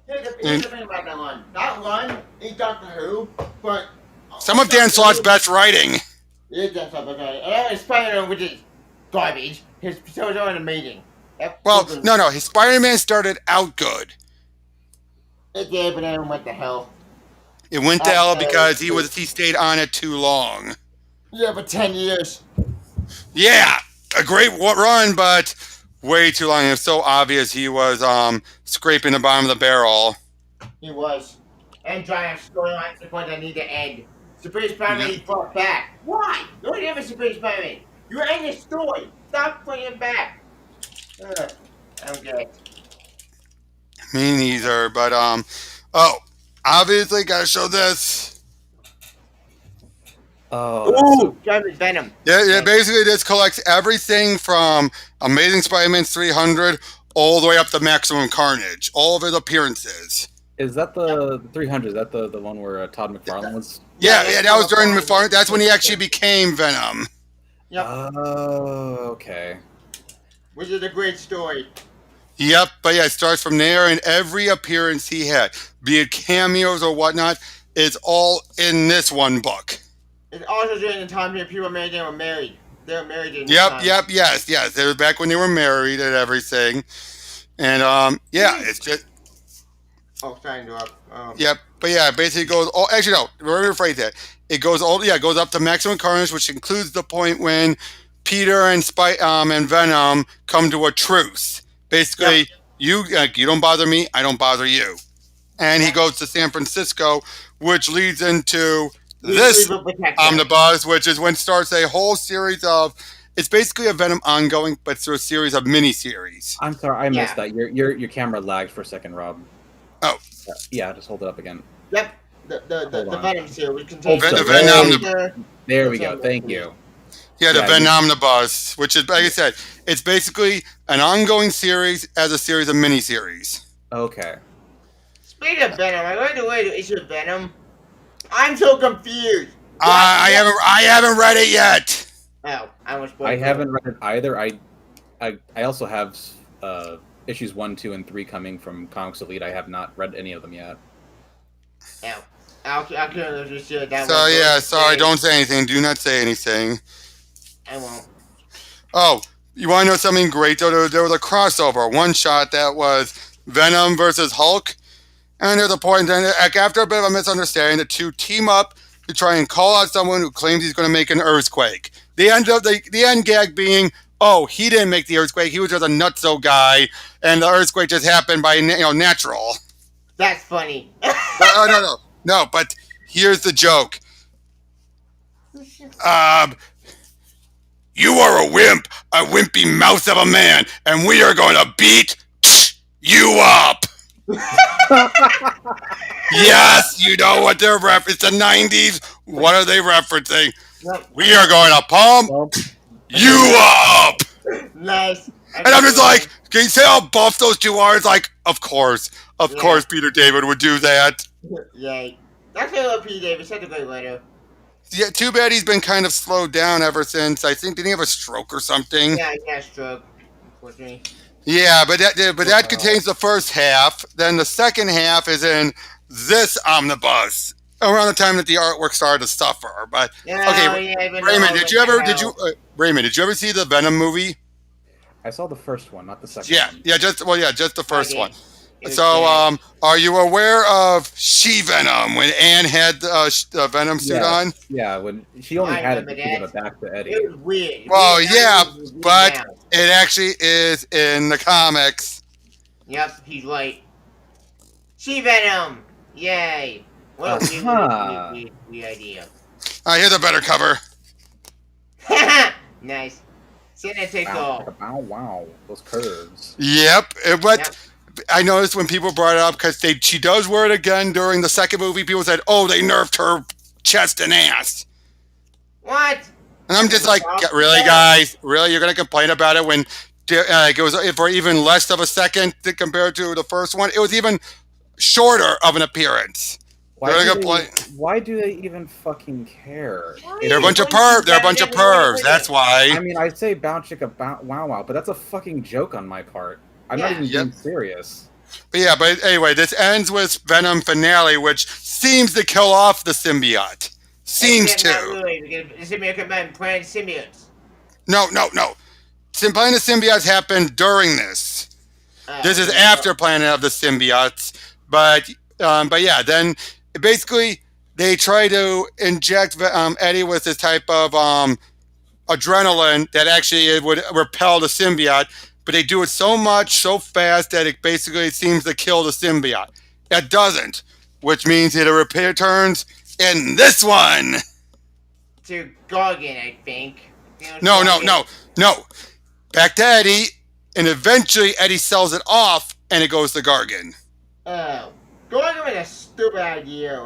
Here's the thing about that one. That one is Doctor Who, but some of Dan Slott's best writing. It is Dan Slott's best writing. And Spider-Man, which is garbage. His shows are amazing. Well, no. His Spider-Man started out good. It did, but then went to hell. It went to hell because he stayed on it too long. Yeah, but 10 years. Yeah, a great run, but way too long. It was so obvious he was scraping the bottom of the barrel. He was. And trying to story on the point that need to end. Superior Spider-Man, he fought back. Why? Nobody ever Superior Spider-Man. You end the story. Stop putting him back. I don't get it. Me neither, but obviously gotta show this. Oh, Venom. Yeah, basically this collects everything from Amazing Spider-Man 300 all the way up to Maximum Carnage. All of his appearances. Is that the 300? Is that the one where Todd McFarlane was? Yeah, that was during McFarlane. That's when he actually became Venom. Yep. Oh, okay. Which is a great story. Yep, but yeah, it starts from there, and every appearance he had, be it cameos or whatnot, is all in this one book. It's also during the time that people were married. They were married in this time. Yes. It was back when they were married and everything. And, yeah, it's just... Oh, sorry to interrupt. Yep, but yeah, basically it goes... Oh, actually, no, let me rephrase that. It goes up to Maximum Carnage, which includes the point when Peter and Venom come to a truce. Basically, you don't bother me, I don't bother you. And he goes to San Francisco, which leads into this omnibus, which is when starts a whole series of... It's basically a Venom ongoing, but through a series of mini-series. I'm sorry, I missed that. Your camera lagged for a second, Rob. Oh. Yeah, just hold it up again. Yep. The Venom series contains... The Venom... There we go, thank you. Yeah, the Venomnibus, which is, like I said, it's basically an ongoing series as a series of miniseries. Okay. Speaking of Venom, I went away to issue Venom. I'm so confused. I haven't read it yet. Oh, I haven't read it either. I also have issues 1, 2, and 3 coming from Comics Elite. I have not read any of them yet. Oh. I'll just share that. So yeah, sorry, don't say anything. Do not say anything. I won't. Oh, you want to know something great though? There was a crossover, one shot that was Venom versus Hulk, and there's a point then after a bit of a misunderstanding, the two team up to try and call out someone who claims he's going to make an earthquake. The end gag being, oh, he didn't make the earthquake. He was just a nutso guy, and the earthquake just happened by natural. That's funny. No, but here's the joke. You are a wimp, a wimpy mouse of a man, and we are going to beat you up. Yes, you know what they're referencing. It's the 90s. What are they referencing? Yep. We are going to pump you up. Nice. And I'm just like, can you see how buff those two are? It's like, of course, Peter David would do that. Yay. That's why I love Peter David. Such a great writer. Yeah, too bad he's been kind of slowed down ever since. I think, didn't he have a stroke or something? Yeah, he had a stroke, unfortunately. Yeah, but that contains the first half. Then the second half is in this omnibus around the time that the artwork started to suffer. But Raymond, did you ever see the Venom movie? I saw the first one, not the second one. Just the first one. So, are you aware of She-Venom when Anne had the Venom suit on? Yeah, when she only had it to give it back to Eddie. It was weird. Well, yeah, but it actually is in the comics. Yep, he's right. She-Venom! Yay! What a weird idea. Here's a better cover. Nice. Santa takes off. Wow, those curves. Yep. I noticed when people brought it up because she does wear it again during the second movie. People said, "Oh, they nerfed her chest and ass." What? And I'm just like, really, guys? Really, you're gonna complain about it when it was for even less of a second compared to the first one? It was even shorter of an appearance. Why do they even fucking care? They're a bunch of pervs. They're a bunch of pervs. That's why. I mean, I'd say bounce chicka wow wow, but that's a fucking joke on my part. I'm not even being serious. But anyway, this ends with Venom finale, which seems to kill off the symbiote. Seems to. Not really, because the symbiote man playing symbiotes. No. Planning the symbiotes happened during this. This is after planning of the symbiotes, but yeah, then basically they try to inject Eddie with this type of adrenaline that actually it would repel the symbiote, but they do it so much, so fast that it basically seems to kill the symbiote. It doesn't, which means it returns in this one. To Gargan, I think. No. Back to Eddie, and eventually Eddie sells it off, and it goes to Gargan. Oh. Gargan was a stupid idea.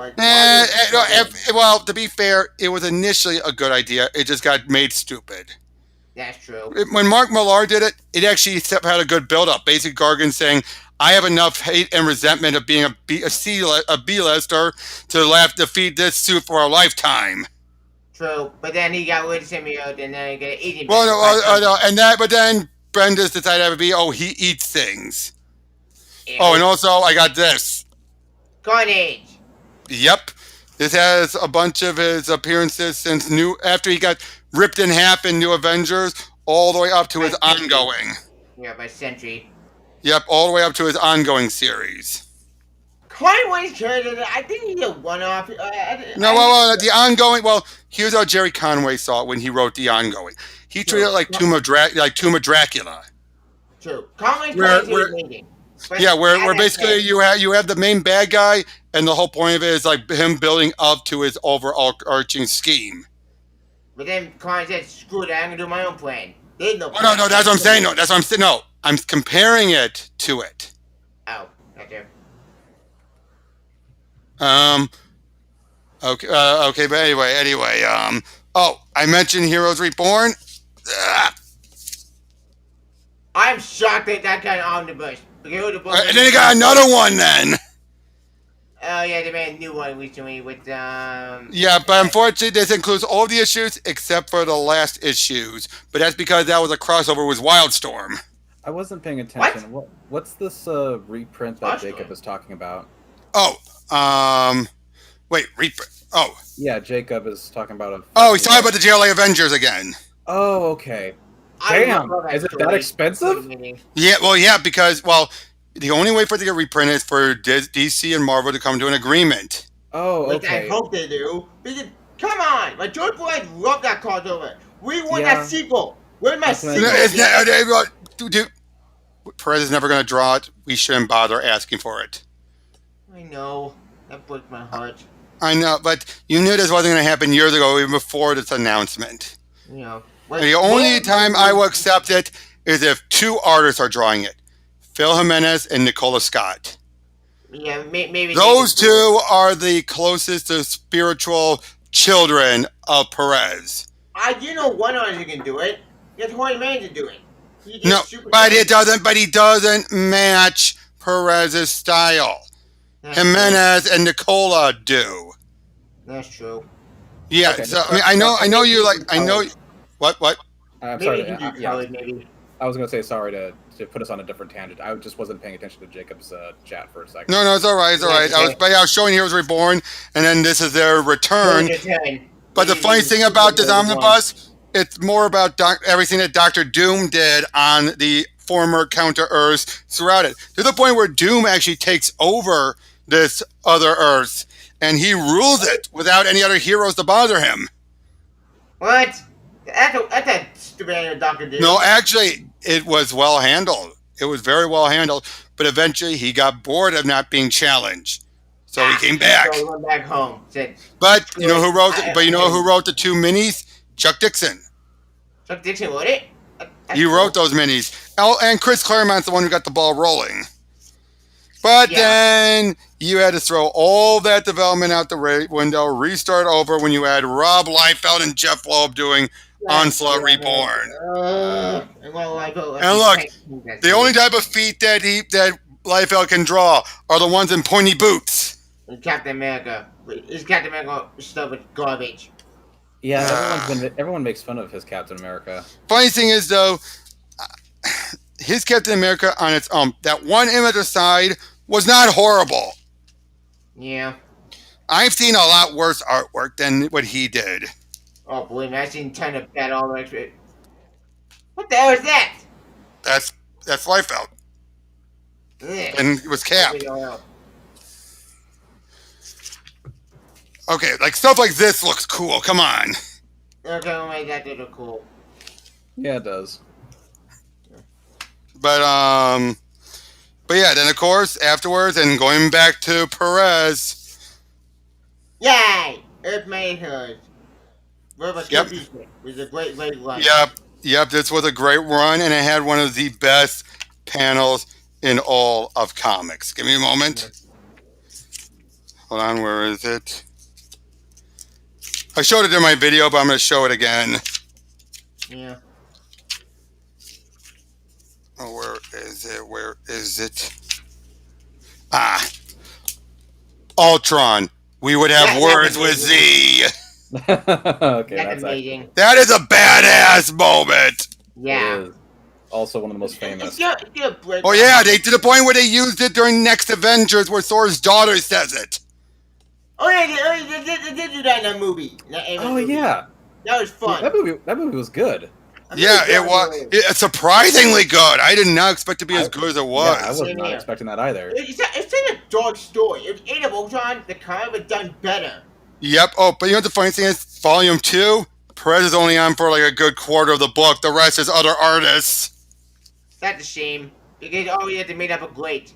Well, to be fair, it was initially a good idea. It just got made stupid. That's true. When Mark Millar did it, it actually had a good build-up. Basically, Gargan saying, I have enough hate and resentment of being a B-lister to defeat this suit for a lifetime. True, but then he got rid of symbiote and then he got eaten. But then Bendis decided to be, he eats things. Ew. Oh, and also, I got this. Carnage. Yep. This has a bunch of his appearances since after he got ripped in half in New Avengers, all the way up to his ongoing. Yeah, by Sentry. Yep, all the way up to his ongoing series. Conway's character, I think he's a one-off. The ongoing. Well, here's how Jerry Conway saw it when he wrote the ongoing. He treated it like Tomb of Dracula. True. Conway's character is amazing. Where basically you have the main bad guy, and the whole point of it is like him building up to his overarching scheme. But then Conway said, "Screw that! I'm gonna do my own plan." There's no. No, that's what I'm saying. No, that's what I'm saying. No, I'm comparing it to it. Oh, gotcha. Okay, but anyway, I mentioned Heroes Reborn. I'm shocked that got an omnibus. And then you got another one then. Oh yeah, they made a new one recently with Yeah, but unfortunately this includes all the issues except for the last issues. But that's because that was a crossover with Wildstorm. I wasn't paying attention. What's this reprint that Jacob is talking about? Reprint. Oh. Yeah, Jacob is talking about he's talking about the JLA Avengers again. Oh, okay. Damn, is it that expensive? Yeah, because the only way for it to get reprinted is for DC and Marvel to come to an agreement. Oh, okay. I hope they do. Because, come on, like George Boyd loved that crossover. We want that sequel. Where's my sequel? Dude, Perez is never going to draw it. We shouldn't bother asking for it. I know. That broke my heart. I know, but you knew this wasn't going to happen years ago, even before this announcement. Yeah. The only time I will accept it is if two artists are drawing it. Phil Jimenez and Nicola Scott. Yeah, maybe those two are the closest to spiritual children of Perez. One artist who can do it. Get Hoy Man to do it. But he doesn't match Perez's style. Jimenez and Nicola do. That's true. Yeah, okay, so I know you like. I know. What? I'm sorry. Maybe. I was going to say sorry to put us on a different tangent. I just wasn't paying attention to Jacob's chat for a second. No, it's all right. It's all right. I was showing Heroes Reborn, and then this is their return. But the funny thing about this omnibus, it's more about everything that Dr. Doom did on the former counter-Earths throughout it, to the point where Doom actually takes over this other Earth, and he rules it without any other heroes to bother him. What? That's a stupid Doctor Doom. No, actually, it was well handled. It was very well handled, but eventually he got bored of not being challenged, so he came back. So he went back home. But you know who wrote? Who wrote the 2 minis? Chuck Dixon. Chuck Dixon wrote it. He wrote those minis. And Chris Claremont's the one who got the ball rolling. But then you had to throw all that development out the window, restart over when you had Rob Liefeld and Jeff Loeb doing Onslaught Reborn. And look, the only type of feet that Liefeld can draw are the ones in pointy boots. And Captain America. Is Captain America stuff with garbage? Yeah, everyone makes fun of his Captain America. Funny thing is, though, his Captain America on its own, that one image aside, was not horrible. Yeah. I've seen a lot worse artwork than what he did. Oh, believe me, I've seen a ton of bad artwork. What the hell is that? That's Liefeld. And it was Cap. Okay, like stuff like this looks cool. Come on. Okay, well, maybe that did look cool. Yeah, it does. But yeah, then of course afterwards, and going back to Perez. Yay! It made her. Yep. It was a great run. Yep. This was a great run, and it had one of the best panels in all of comics. Give me a moment. Hold on, where is it? I showed it in my video, but I'm going to show it again. Yeah. Oh, where is it? Ultron. We would have words with Z. Okay, that's amazing. That is a badass moment. Yeah. Also one of the most famous. Oh yeah, they to the point where they used it during Next Avengers, where Thor's daughter says it. Oh yeah, they did do that in that movie. Yeah. That was fun. That movie was good. Yeah, it was. It's surprisingly good. I did not expect it to be as good as it was. Yeah, I was not expecting that either. It's a dark story. If Age of Ultron, the comic was done better. Yep. Oh, but you know what the funny thing is? Volume 2, Perez is only on for like a good quarter of the book. The rest is other artists. That's a shame. Because all we had to make up a great.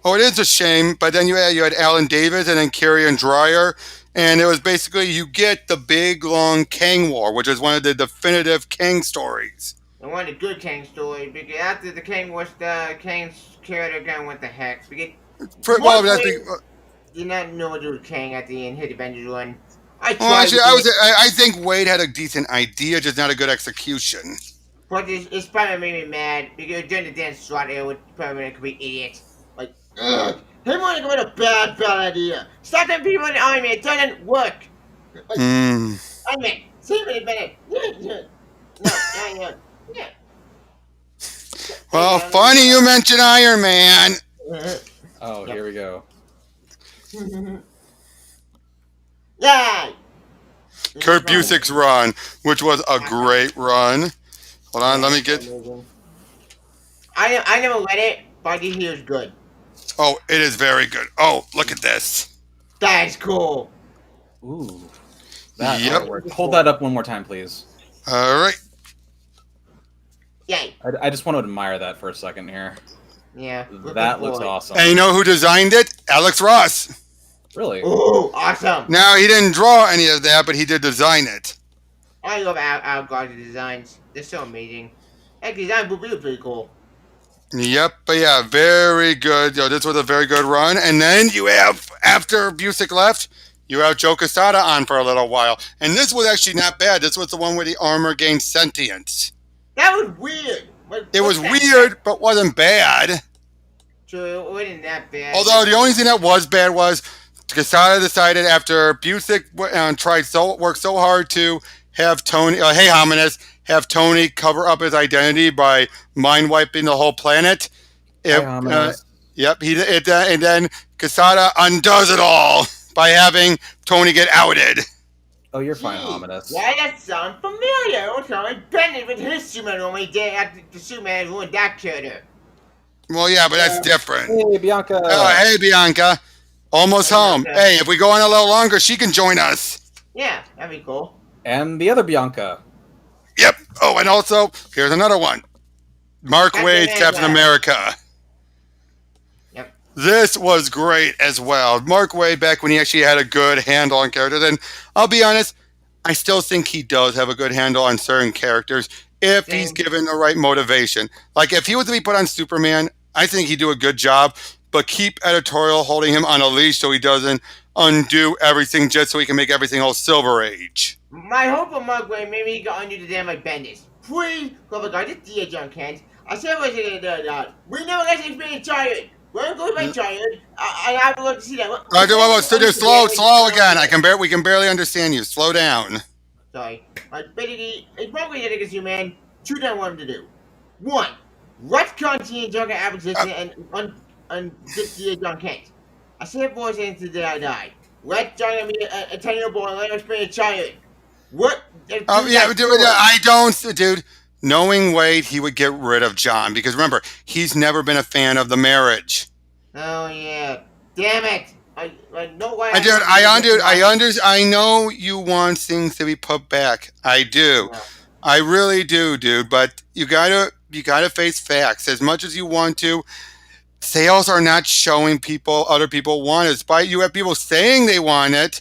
Oh, it is a shame. But then you had Alan Davis and then Carrie and Dreyer. And it was basically, you get the big, long Kang War, which is one of the definitive Kang stories. And one of the good Kang stories, because after the Kang War, Kang's character gun went to Hex. Did not know what to do with Kang at the end, hit Avengers 1. I think Wade had a decent idea, just not a good execution. But it's probably made me mad, because during the dance slot, it would probably make a complete idiot. Like, ugh. Him wanting to come with a bad idea. Stop them people in the army, it doesn't work. Like, Iron Man, save me a minute. Yeah. Well, funny you mentioned Iron Man. Oh, here we go. Yay! Kurt Busiek's run, which was a great run. Hold on, let me get... I never read it, but I think he was good. Oh, it is very good. Oh, look at this. That is cool. Ooh. Yep. Hold that up one more time, please. All right. Yay. I just want to admire that for a second here. Yeah. That looks awesome. And you know who designed it? Alex Ross. Really? Ooh, awesome. Now, he didn't draw any of that, but he did design it. I love Al Goddard's designs. They're so amazing. That design would be pretty cool. Yep, but yeah, very good. This was a very good run. And then you have, after Busiek left, you have Joe Quesada on for a little while. And this was actually not bad. This was the one where the armor gained sentience. That was weird. It was weird, but wasn't bad. True, it wasn't that bad. Although the only thing that was bad was Quesada decided after Busiek worked so hard to have Tony, hey Hominus, have Tony cover up his identity by mind wiping the whole planet. Yep, and then Quesada undoes it all by having Tony get outed. Oh, you're fine, Ominous. Why that sound familiar? Also, Bennett with his Superman only did after the Superman ruined that character. Well, yeah, but that's different. Hey, Bianca. Oh, hey, Bianca. Almost home. Bianca. Hey, if we go on a little longer, she can join us. Yeah, that'd be cool. And the other Bianca. Yep. Oh, and also, here's another one. Mark Waid's Captain America. Yep. This was great as well. Mark Waid, back when he actually had a good handle on characters. And I'll be honest, I still think he does have a good handle on certain characters if he's given the right motivation. Like, if he was to be put on Superman, I think he'd do a good job. But keep editorial holding him on a leash so he doesn't undo everything just so he can make everything all Silver Age. My hope for Mark Waid, maybe he got undo the damn like Bendis. Please, cover guy, this dear John Kent. I said what I said, we never let him be tired. When go by tired, I have to look to see that. Slow again. We can barely understand you. Slow down. Sorry. Basically, it's probably the niggas you, man. Two things I wanted to do. One, retcon Teen Junker acquisition and this dear John Kent. I said voice into the I die. Let John be a 10-year-old boy and let him be a child. What? I don't, dude. Knowing Waid, he would get rid of John because remember, he's never been a fan of the marriage. Oh yeah, damn it! I know why. I know you want things to be put back. I do, I really do, dude. But you gotta face facts as much as you want to. Sales are not showing other people want it. Despite you have people saying they want it,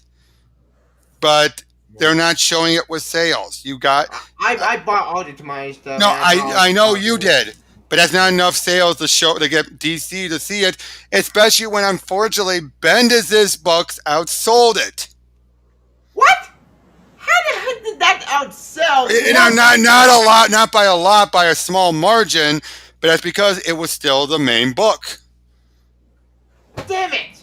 but they're not showing it with sales. I bought all the Tamari stuff. No, I know you did, but that's not enough sales to get DC to see it. Especially when, unfortunately, Bendis' books outsold it. What? How the heck did that outsell? Not a lot, not by a lot, by a small margin, but that's because it was still the main book. Damn it!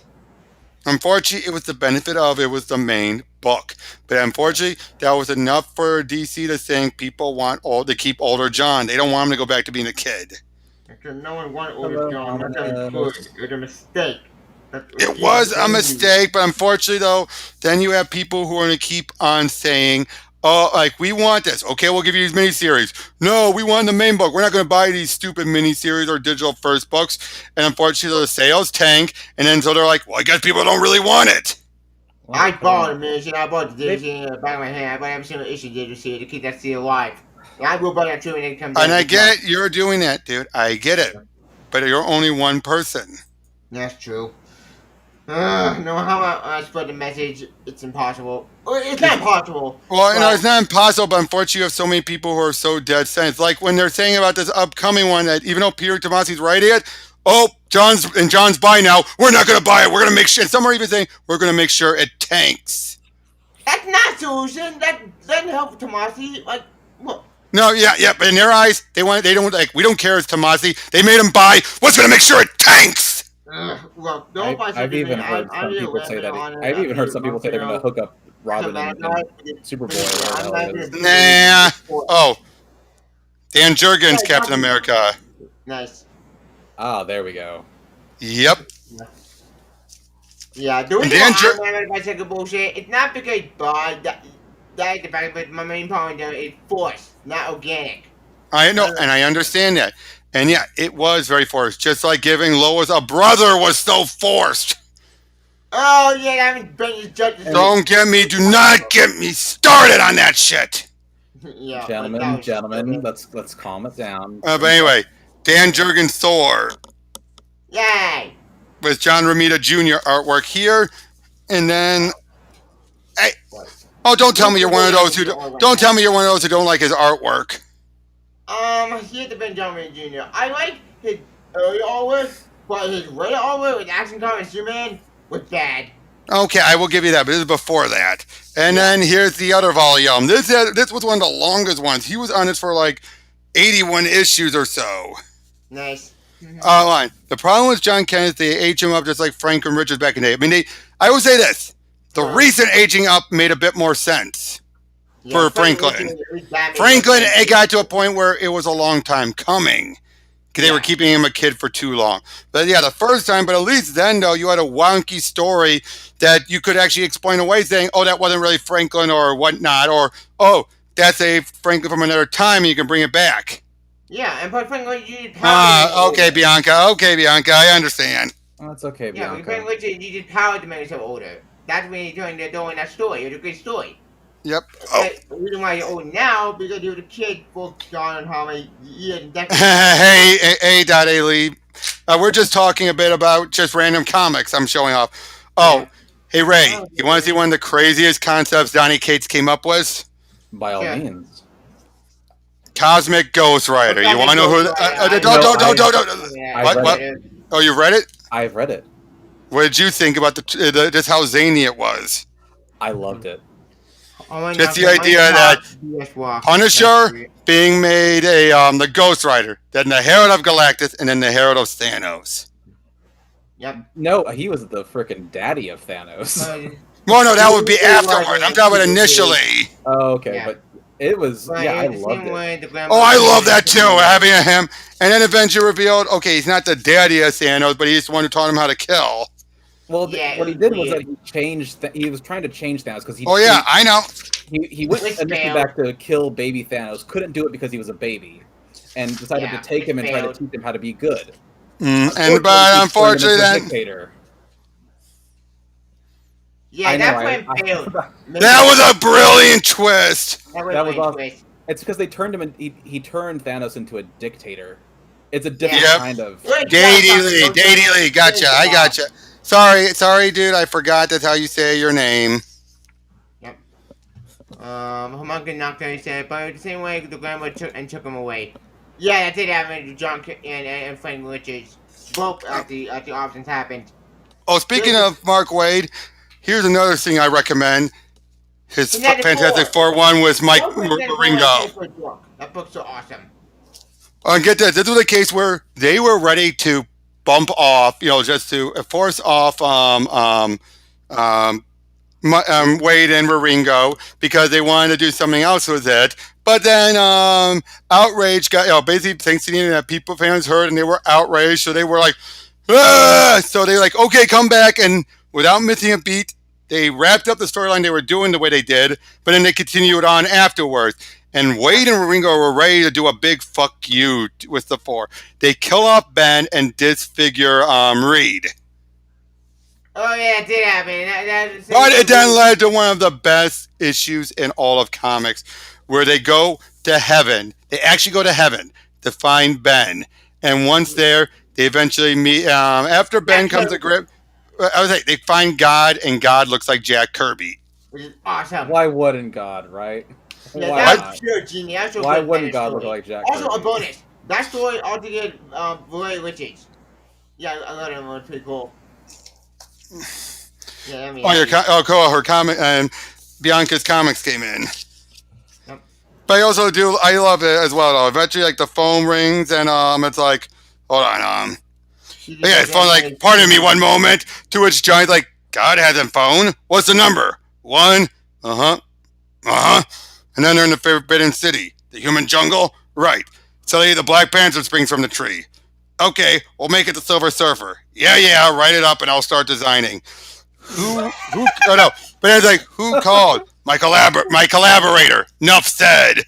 Unfortunately, it was the benefit of it was the main book. But unfortunately, that was enough for DC to think people want to keep older John. They don't want him to go back to being a kid. No one wanted older John. That was a mistake. It was a mistake, but unfortunately, though, then you have people who are going to keep on saying, oh, like, we want this. Okay, we'll give you these miniseries. No, we want the main book. We're not going to buy these stupid miniseries or digital first books. And unfortunately, the sales tank. And then so they're like, well, I guess people don't really want it. I bought a miniseries. I bought the DVD in the back of my hand. I bought every single issue DVD to keep that series alive. And I will buy that too when it comes out. And I get it. You're doing that, dude. I get it. But you're only one person. That's true. No, how I spread the message, it's impossible. It's not impossible. Well, no, it's not impossible, but unfortunately you have so many people who are so dead set. It's like when they're saying about this upcoming one that even though Peter Tomasi's writing it, John's buy now, we're not going to buy it. We're going to make sure, and some are even saying, we're going to make sure it tanks. That's not a solution. That doesn't help Tomasi. Like, look. No, yeah, but in their eyes, we don't care it's Tomasi. They made him buy what's going to make sure it tanks. Well, I've even heard some people say that. I've even heard some people say they're going to hook up Robin and Superboy. Nah. Oh, Dan Jurgens, Captain America. Nice. Ah, there we go. Yep. Yeah, the reason why I say bullshit, it's not because that is the fact, but my main point is forced, not organic. I know, and I understand that. And yeah, it was very forced. Just like giving Lois a brother was so forced. Oh, yeah, I haven't been to judges. Do not get me started on that shit. Yeah, gentlemen, let's calm it down. But anyway, Dan Jurgens Thor. Yay! With John Romita Jr. artwork here. And then, hey, don't tell me you're one of those who don't like his artwork. He had to be John Romita Jr. I like his early artwork, but his later artwork with Action Comics Superman was bad. Okay, I will give you that, but this is before that. And then here's the other volume. This was one of the longest ones. He was on it for like 81 issues or so. Nice. The problem with John Kent is they age him up just like Frank and Richards back in the day. I mean, I would say this. The recent aging up made a bit more sense for Franklin. Franklin, it got to a point where it was a long time coming. because they were keeping him a kid for too long. But yeah, the first time, but at least then, though, you had a wonky story that you could actually explain away, saying, oh, that wasn't really Franklin or whatnot, or, oh, that's a Franklin from another time, and you can bring it back. Yeah, and but Franklin, you did power. Okay, Bianca. Okay, Bianca, I understand. Oh, that's okay, Bianca. Yeah, Franklin, you did power to make yourself older. That's when you're doing that story. It's a good story. Yep. The reason why you're old now, because you're the kid focused on how many years and decades. hey, Lee. We're just talking a bit about just random comics I'm showing off. Oh, hey, Ray, you want to see one of the craziest concepts Donny Cates came up with? By all means. Cosmic Ghost Rider. You want to know who? What? Oh, you read it? I've read it. What did you think about just how zany it was? I loved it. Just the idea that Punisher being made the Ghost Rider, then the Herald of Galactus, and then the Herald of Thanos. Yep. No, he was the frickin' daddy of Thanos. Well, no, that would be afterwards. I'm talking about initially. Oh, okay, but it was. Yeah, I loved it. I love that too. Having him, and then eventually revealed, okay, he's not the daddy of Thanos, but he's the one who taught him how to kill. Well, what he did was that he changed. He was trying to change Thanos because he. Oh yeah, I know. He went initially back to kill baby Thanos. Couldn't do it because he was a baby, and decided to take him and try to teach him how to be good. But unfortunately, then. Yeah, that's when failed. That was a brilliant twist. That was awesome. It's because they turned him. He turned Thanos into a dictator. It's a different kind of. Daily Lee, gotcha. I gotcha. Sorry, dude. I forgot that's how you say your name. Yep. Homunculus knocked on his head, but the same way the grandma took him away. Yeah, that did happen to John and Frank Richards. Both at the options happened. Oh, speaking of Mark Waid, here's another thing I recommend. His Fantastic Four one was Mike Ringo. That book's so awesome. And get this was a case where they were ready to bump off, just to force off Wade and Ringo because they wanted to do something else with it. But then outrage got, basically thanks to the internet, fans heard and they were outraged. So they were like, ah! So they were like, okay, come back. And without missing a beat, they wrapped up the storyline they were doing the way they did, but then they continued on afterwards. And Wade and Ringo were ready to do a big fuck you with the Four. They kill off Ben and disfigure Reed. Oh yeah, it did happen. But it then led to one of the best issues in all of comics, where they go to heaven. They actually go to heaven to find Ben, and once there, they eventually meet. After Ben comes to grip, I was like, they find God, and God looks like Jack Kirby. Which is awesome. Why wouldn't God, right? Yeah, that's pure genius. Why wouldn't God look like Jack Also, Kirby? a bonus. That story altogether, Roy Richards. Yeah, I love him. It's pretty cool. Yeah, I mean. Her comic and Bianca's comics came in. Yep. But I also I love it as well. Though eventually, like the phone rings and it's like, hold on, yeah, phone like, pardon me, one moment. To which Johnny's like, God has a phone. What's the number? 1. And then they're in the Forbidden City, the human jungle. Right. Suddenly the Black Panther springs from the tree. Okay, we'll make it the Silver Surfer. Yeah, I'll write it up and I'll start designing. Who? Oh no! But it's like, who called? My collaborator. Nuff said.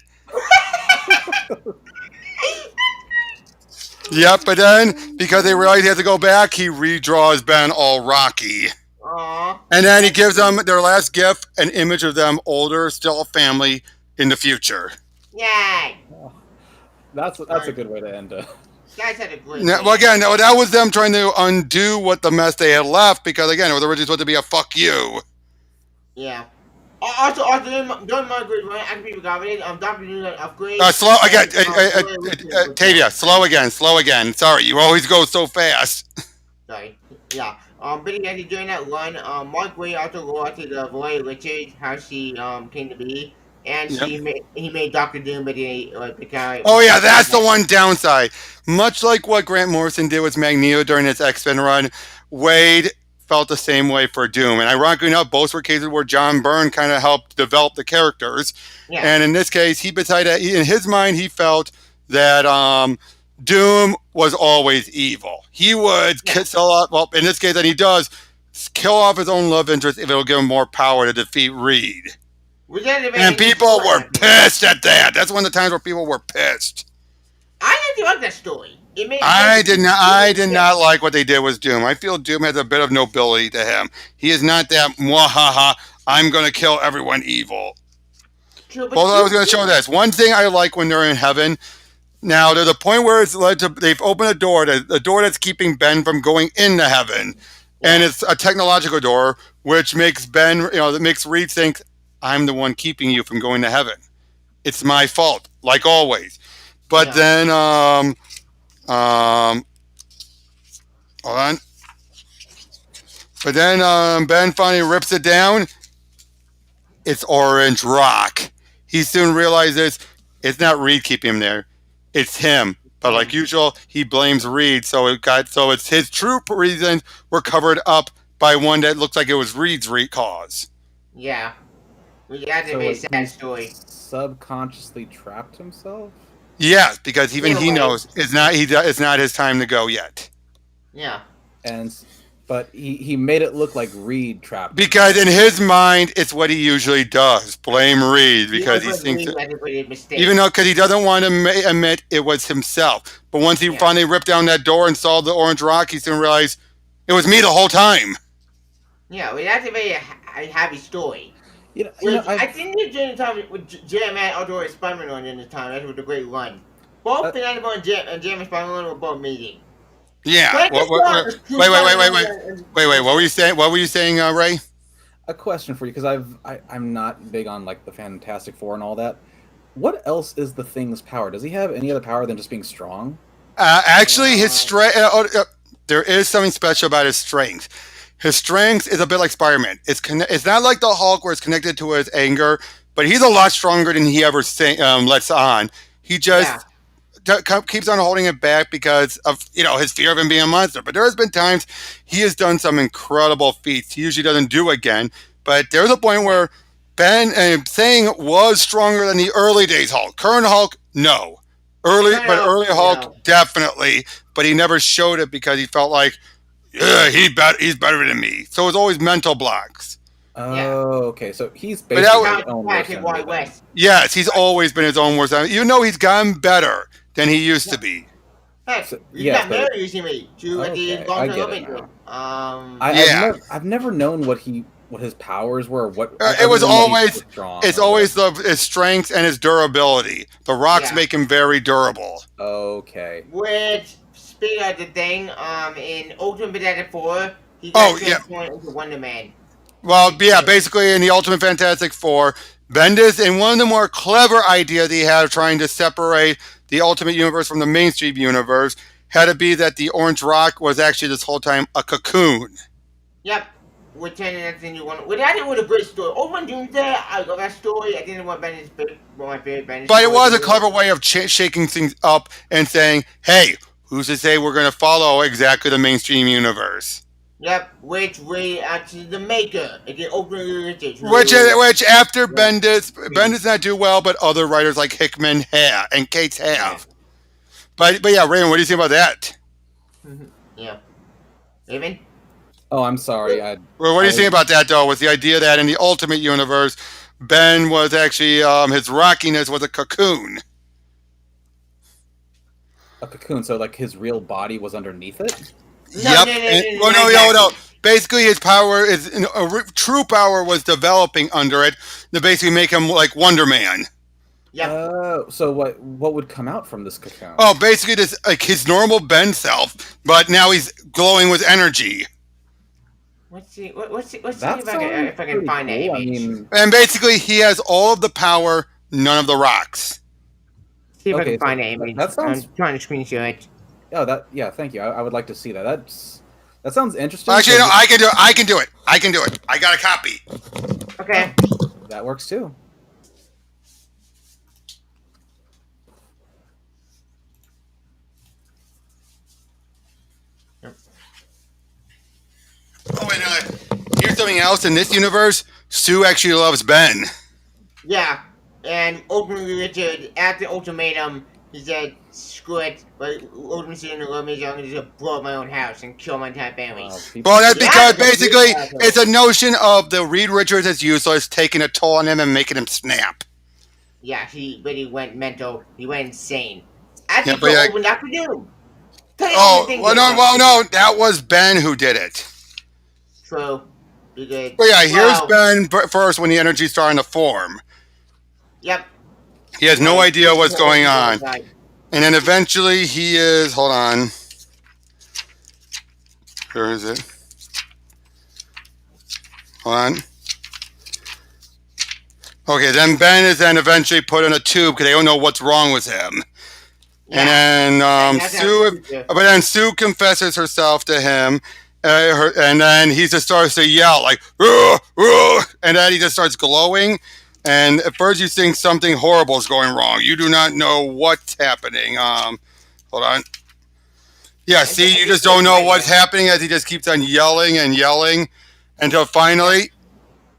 Yep, but then, because they realize he has to go back, he redraws Ben all rocky. Aww. And then he gives them their last gift, an image of them older, still a family in the future. Yay! That's a good way to end it. Guys had a great Well, again, that was them trying to undo what the mess they had left, because, again, it was originally supposed to be a fuck you. Yeah. Also, don't mind good, right? I people got it. Dr. Doom upgrade. Slow again, Tavia. Slow again. Sorry, you always go so fast. Sorry. Yeah. But again, during that run, Mark Waid also wrote to the Roy Richards how she came to be, and he made Dr. Doom, but he became. Oh yeah, that's the one downside. Much like what Grant Morrison did with Magneto during his X-Men run, Waid felt the same way for Doom. And ironically enough, both were cases where John Byrne kind of helped develop the characters. Yeah. And in this case, he decided, in his mind, he felt that Doom was always evil. He would kill off, well, in this case, and he does kill off his own love interest if it'll give him more power to defeat Reed. And people were pissed at that. That's one of the times where people were pissed. I didn't like that story. I did not like what they did with Doom. I feel Doom has a bit of nobility to him. He is not that mwahaha, I'm going to kill everyone evil. True, well, I was going to show this. One thing I like when they're in heaven, now there's a point where it's led to, they've opened a door, the door that's keeping Ben from going into heaven. And it's a technological door, which makes Ben, that makes Reed think, I'm the one keeping you from going to heaven. It's my fault, like always. But then, hold on. But then Ben finally rips it down. It's orange rock. He soon realizes it's not Reed keeping him there. It's him. But like usual, he blames Reed. So it's his true reasons were covered up by one that looks like it was Reed's cause. Yeah. That's a very sad story. Subconsciously trapped himself? Yes, because even he knows it's not his time to go yet. Yeah. But he made it look like Reed trapped him. Because in his mind, it's what he usually does. Blame Reed because he thinks even though because he doesn't want to admit it was himself. But once he finally ripped down that door and saw the orange rock, he soon realized it was me the whole time. Yeah, well, that's a very happy story. I think that during the time with Jam and Outdoor Spider-Man on in the time, that was a great run. Both Fernando and Jam and Spider-Man were both meeting. Yeah. Wait. What were you saying? What were you saying, Ray? A question for you, because I'm not big on like the Fantastic Four and all that. What else is the Thing's power? Does he have any other power than just being strong? Actually, his strength. There is something special about his strength. His strength is a bit like Spider-Man. It's not like the Hulk where it's connected to his anger, but he's a lot stronger than he ever lets on. He just keeps on holding it back because of his fear of him being a monster. But there has been times he has done some incredible feats. He usually doesn't do again. But there's a point where Ben saying was stronger than the early days Hulk. Current Hulk, no. Early Hulk, definitely. But he never showed it because he felt like, he's better than me. So it's always mental blocks. Oh, okay. So he's basically his own worst. Yes, he's always been his own worst enemy. Even though he's gotten better than he used to be. Heck, he's got better usually. I get it now. I've never known what his powers were. It was always his strength and his durability. The rocks make him very durable. Okay. Which, speaking of the Thing, in Ultimate Fantastic Four, he got transformed into Wonder Man. Well, basically in the Ultimate Fantastic Four, Bendis, and one of the more clever ideas he had of trying to separate the Ultimate Universe from the mainstream universe had to be that the orange rock was actually this whole time a cocoon. Yep. Which ended up in which I think was a great story. Over Doomsday, I love that story. I didn't want Bendis, one of my favorite Bendis. But it was a clever way of shaking things up and saying, hey, who's to say we're going to follow exactly the mainstream universe? Yep, which we actually the maker, the opening, which after Bendis not do well, but other writers like Hickman and Cates have. But Raymond, what do you think about that? Yeah, Raymond. Oh, I'm sorry. What do you think about that though? With the idea that in the Ultimate Universe, Ben was actually his rockiness was a cocoon. A cocoon, so like his real body was underneath it. No. Basically, his power true power was developing under it to basically make him like Wonder Man. Yeah. So what would come out from this cocoon? Oh, basically this like his normal Ben self, but now he's glowing with energy. Let's see if I can find that image. And basically, he has all of the power, none of the rocks. See if I can find that image. I'm trying to screenshot it. Oh, thank you. I would like to see that. That sounds interesting. Actually, no, I can do it. I got a copy. Okay. That works too. Oh, and here's something else. In this universe, Sue actually loves Ben. Yeah, and ultimately, Richard, after Ultimatum, he said, "Screw it, but Ultimate Season I'm gonna just blow up my own house and kill my entire family." Well, that's because basically it's a notion of the Reed Richards as useless taking a toll on him and making him snap. Yeah, he went mental. He went insane. After he opened Doctor Doom. No, that was Ben who did it. True. He did. But yeah, here's Ben first when the energy's starting to form. Yep. He has no idea what's going on. And then eventually he is... Hold on. Where is it? Hold on. Okay, then Ben is then eventually put in a tube because they don't know what's wrong with him. Yeah. And then Sue confesses herself to him, and then he just starts to yell like, "Roo, roo," and then he just starts glowing. And at first you think something horrible is going wrong. You do not know what's happening. Hold on. Yeah, see, you just don't know what's happening as he just keeps on yelling and yelling until finally,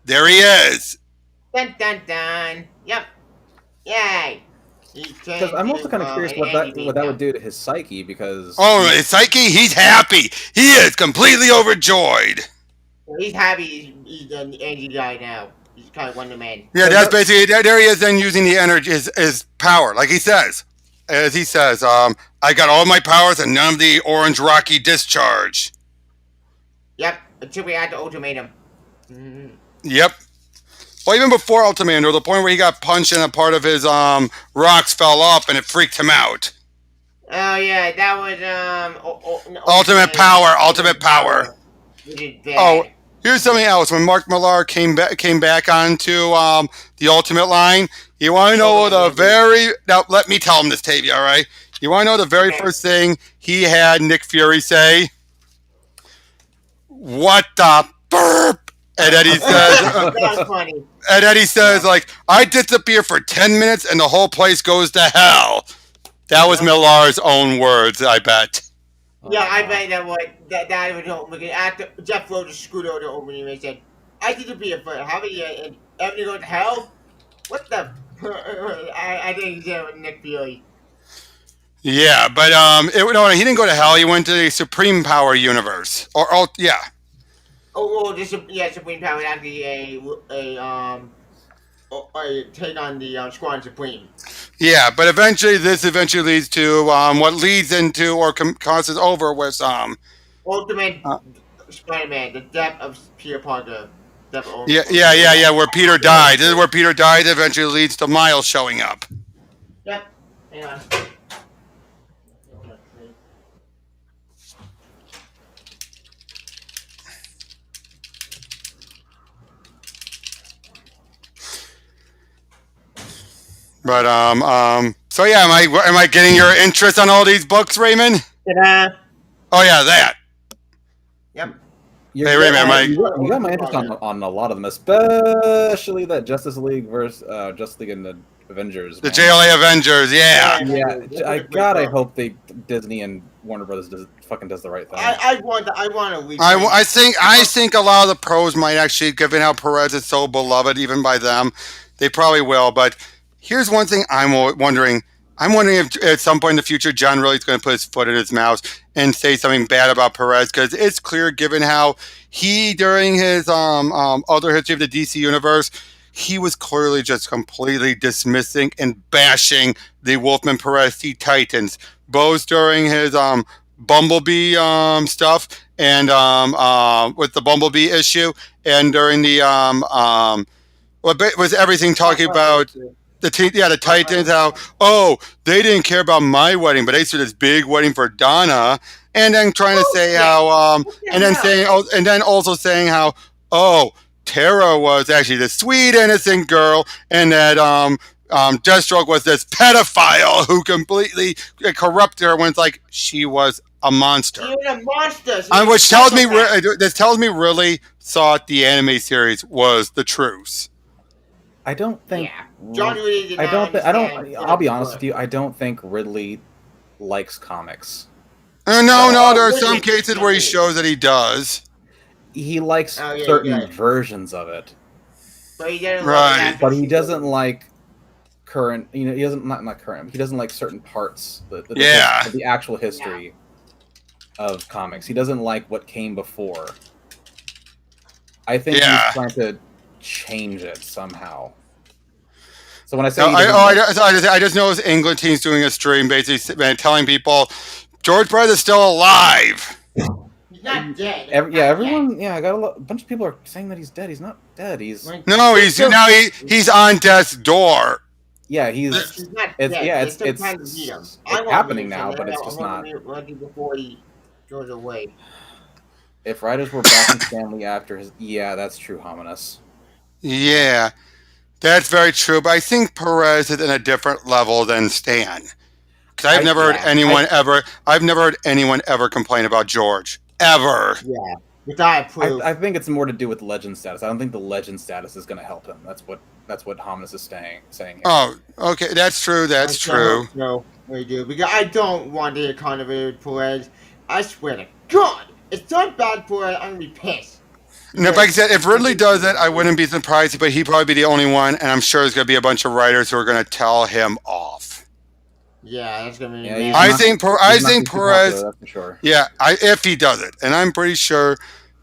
there he is. Dun dun dun. Yep. Yay. Because I'm also kind of curious what that would do to his psyche, because... Oh, his psyche? He's happy. He is completely overjoyed. He's happy he's an angry guy now. He's kind of Wonder Man. Yeah, that's basically... There he is then using the energy, his power, like he says. As he says, I got all my powers and none of the orange rocky discharge. Yep, until we had to ultimatum. Mm-hmm. Yep. Well, even before Ultimatum, there was a point where he got punched and a part of his rocks fell off and it freaked him out. Oh yeah, that was Ultimate Power. Oh, here's something else. When Mark Millar came back onto the Ultimate line, you want to know now let me tell him this, Tavia, all right? You want to know the very first thing he had Nick Fury say? What the burp? And then he says, like, I disappear for 10 minutes and the whole place goes to hell. That was Millar's own words, I bet. Yeah, I bet that was opening. After Jeff Lowe just screwed over the opening and said, I disappear for how many and everything goes to hell? What the? I think he said with Nick Fury. Yeah, but he didn't go to hell. He went to the Supreme Power universe. Yeah. Supreme Power would actually a take on the Squadron Supreme. Yeah, but this eventually leads to what leads into or crosses over with Ultimate Spider-Man, the death of Peter Parker. Where Peter died. This is where Peter died. Eventually leads to Miles showing up. Yep. Hang on. But so yeah, am I getting your interest on all these books, Raymond? Ta-da. Oh yeah, that. Yep. Hey Raymond, you got my interest on a lot of them, especially that Justice League versus Justice League and the Avengers. The JLA Avengers, yeah. I hope Disney and Warner Brothers does the right thing. I want to. I think a lot of the pros might actually, given how Perez is so beloved even by them, they probably will. But here's one thing I'm wondering. I'm wondering if at some point in the future, John really is going to put his foot in his mouth and say something bad about Perez, because it's clear, given how he, during his other history of the DC universe, he was clearly just completely dismissing and bashing the Wolfman Perez Teen Titans, both during his Bumblebee stuff and with the Bumblebee issue, and during the was everything talking about. The Titans, how, they didn't care about my wedding, but they threw this big wedding for Donna, and then trying to say how, and then also saying how, Tara was actually the sweet, innocent girl, and that Deathstroke was this pedophile who completely corrupted her when it's like she was a monster. You're a monster. Which tells me, this tells me really thought the anime series was the truth. I don't think. Yeah. John Ridley I'll be honest with you. I don't think Ridley likes comics. No. There are some cases where he shows that he does. He likes certain versions of it. But he doesn't right. But he doesn't like current. He doesn't not current. He doesn't like certain parts. The actual history of comics. He doesn't like what came before. I think he's trying to change it somehow. So when I say I just know his England team's doing a stream basically telling people George Perez is still alive. He's not dead. Everyone. Yeah, I got a bunch of people are saying that he's dead. He's not dead. He's on death's door. Yeah, he's not dead. It's happening now, but it's just not. Before he goes away. If writers were back in family after his, that's true, Hominus. Yeah, that's very true. But I think Perez is in a different level than Stan. Because I've never heard anyone ever complain about George ever. Yeah, without proof. I think it's more to do with legend status. I don't think the legend status is going to help him. That's what Hominus is saying here. Oh, okay, that's true. That's true. No, we do, because I don't want to get controversial with Perez. I swear to God, it's not bad for it. I'm gonna be pissed. No, like I said, if Ridley does it, I wouldn't be surprised, but he'd probably be the only one, and I'm sure there's going to be a bunch of writers who are going to tell him off. Yeah, that's going to be... Yeah, I think Perez... That's for sure. Yeah, if he does it, and I'm pretty sure,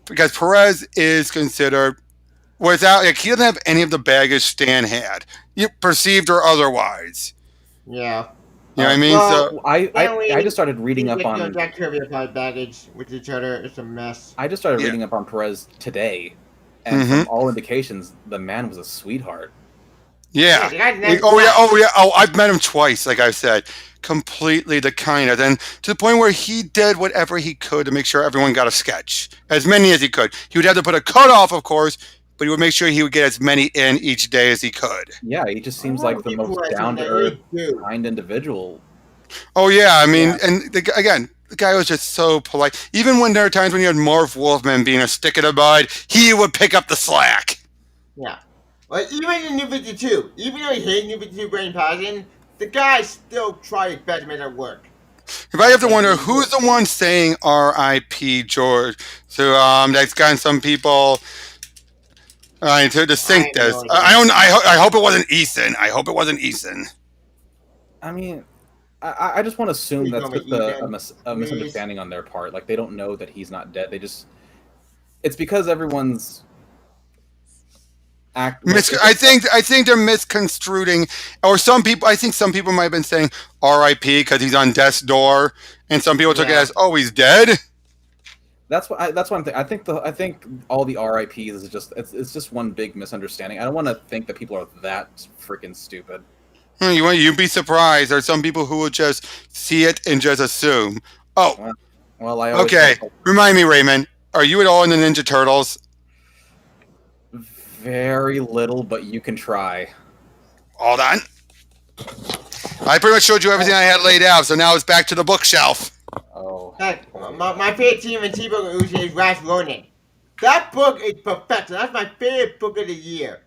because Perez is considered, he doesn't have any of the baggage Stan had, perceived or otherwise. Yeah. You know what I mean? So I just started reading up on Jack Kirby applied baggage with each other. It's a mess. I just started reading up on Perez today, and from all indications, the man was a sweetheart. Yeah. I've met him twice. Like I said, completely the kindest, and to the point where he did whatever he could to make sure everyone got a sketch, as many as he could. He would have to put a cutoff, of course, but he would make sure he would get as many in each day as he could. Yeah, he just seems like the most down-to-earth, kind individual. Oh, yeah, I mean, and the guy was just so polite. Even when there were times when you had Marv Wolfman being a stick in the mud, he would pick up the slack. Yeah. Well, even in New 52, even though he hated New 52 Brain Passion, the guy still tried his best to make it work. If I have to wonder, who's the one saying R.I.P. George? So that's gotten some people... to sync this. I hope it wasn't Eason. I mean, I just want to assume that's just a misunderstanding on their part. Like, they don't know that he's not dead. It's because everyone's I think they're misconstruing, or some people might have been saying R.I.P. because he's on death's door, and some people took it as, oh, he's dead. That's what I'm thinking. I think all the RIPs is just it's just one big misunderstanding. I don't want to think that people are that freaking stupid. You'd be surprised. There's some people who will just see it and just assume. Oh, well, okay. Remind me, Raymond. Are you at all in the Ninja Turtles? Very little, but you can try. Hold on. I pretty much showed you everything I had laid out, so now it's back to the bookshelf. Oh. My favorite team in T-Book is Rash Ronin. That book is perfection. That's my favorite book of the year.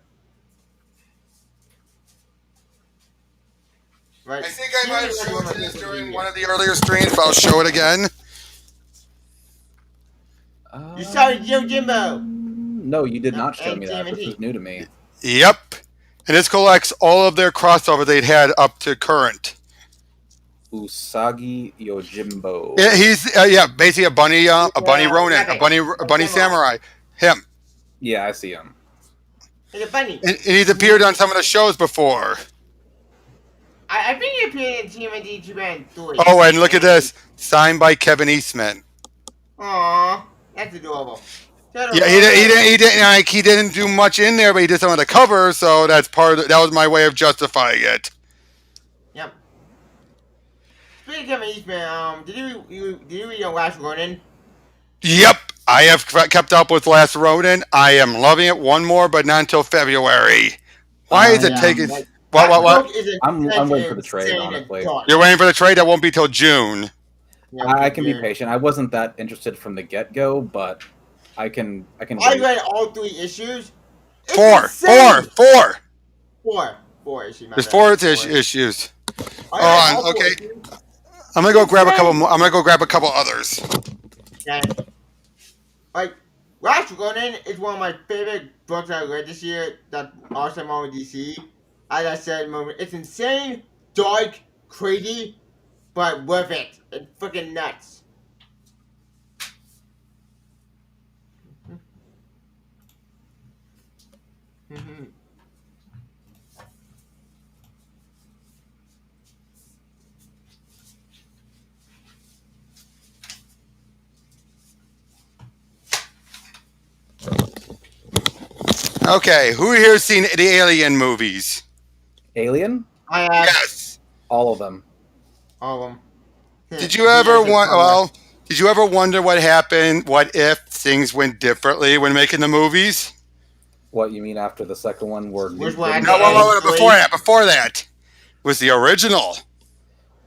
Right. I think I might have shown this during one of the earlier streams, but I'll show it again. You saw it, Jimbo. No, you did not show me that. This is new to me. Yep. And this collects all of their crossover they'd had up to current. Usagi Yojimbo. Yeah, he's basically a bunny Ronin, a bunny samurai. Him. Yeah, I see him. He's a bunny. And he's appeared on some of the shows before. I think he appeared in TMNT Japan 3. Oh, and look at this, signed by Kevin Eastman. Aww, that's adorable. Yeah, he didn't do much in there, but he did some of the covers, so that's that was my way of justifying it. Yep. Speaking of Kevin Eastman, did you read Last Ronin? Yep, I have kept up with Last Ronin. I am loving it. One more, but not until February. Why is it taking? What? I'm waiting for the trade, honestly. You're waiting for the trade? That won't be till June. Yeah, I can be patient. I wasn't that interested from the get-go, but I can. I read all 3 issues. Four issues. There's 4 issues. Hold on, okay. I'm gonna go grab a couple more. I'm gonna go grab a couple others. Okay. Like, Last Ronin is one of my favorite books I read this year. That's awesome on DC. as I said, it's insane, dark, crazy, but worth it. It's freaking nuts. Okay, who here's seen the Alien movies? Alien? I have Yes. All of them. all of them. Did you ever Did you ever wonder what happened? What if things went differently when making the movies? What you mean after the second one? Where Which one? No, before that was the original.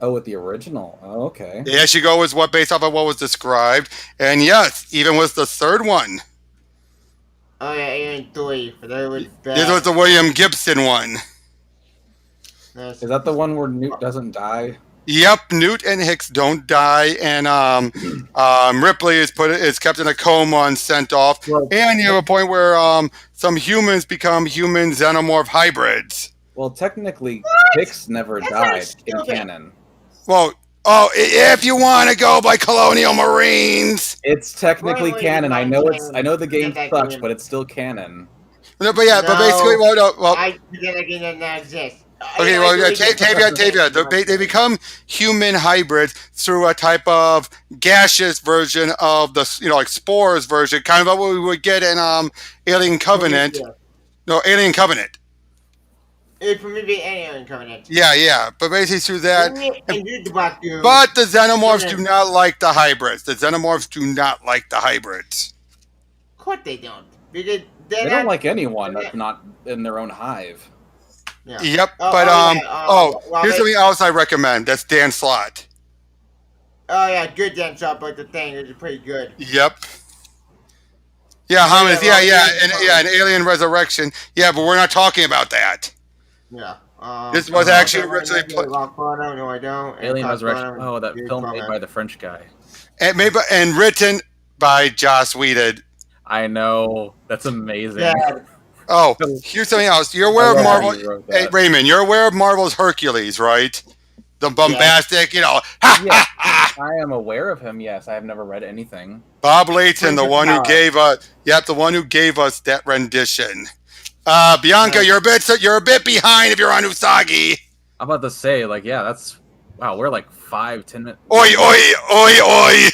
Oh, with the original. Oh, okay. Yeah, she go was what based off of what was described, and yes, even was the third one. Oh yeah, Alien 3. That was bad. This was the William Gibson one. Is that the one where Newt doesn't die? Yep, Newt and Hicks don't die, and Ripley is kept in a coma and sent off. Well, and you have a point where some humans become human xenomorph hybrids. Well, technically, Hicks never died in canon. Well, if you want to go by Colonial Marines, it's technically canon. I know the game sucks, but it's still canon. No, but yeah, but basically, I forget that game does not exist. Okay, well, Tavia, they become human hybrids through a type of gaseous version of the, like spores version, kind of what we would get in Alien Covenant. No, Alien Covenant. It's from the Alien Covenant. Yeah, but basically through that. But the Xenomorphs do not like the hybrids. The Xenomorphs do not like the hybrids. Of course they don't. Because they don't like anyone that's not in their own hive. Yeah. Yep, here's something else I recommend. That's Dan Slott. Oh yeah, good Dan Slott, but the thing is pretty good. Yep. Yeah, Hominids. And Alien Resurrection. Yeah, but we're not talking about that. Yeah. This was actually originally No, I don't. Alien Resurrection. Oh, that film made by the French guy. And written by Joss Whedon. I know. That's amazing. Yeah. Oh, here's something else. You're aware of Marvel. Hey, Raymond, you're aware of Marvel's Hercules, right? The bombastic, Yes, I am aware of him. Yes, I have never read anything. Bob Layton, the one who gave us that rendition. Bianca, you're a bit behind if you're on Usagi. I'm about to say, we're like 5-10 minutes. Oi, oi, oi, oi.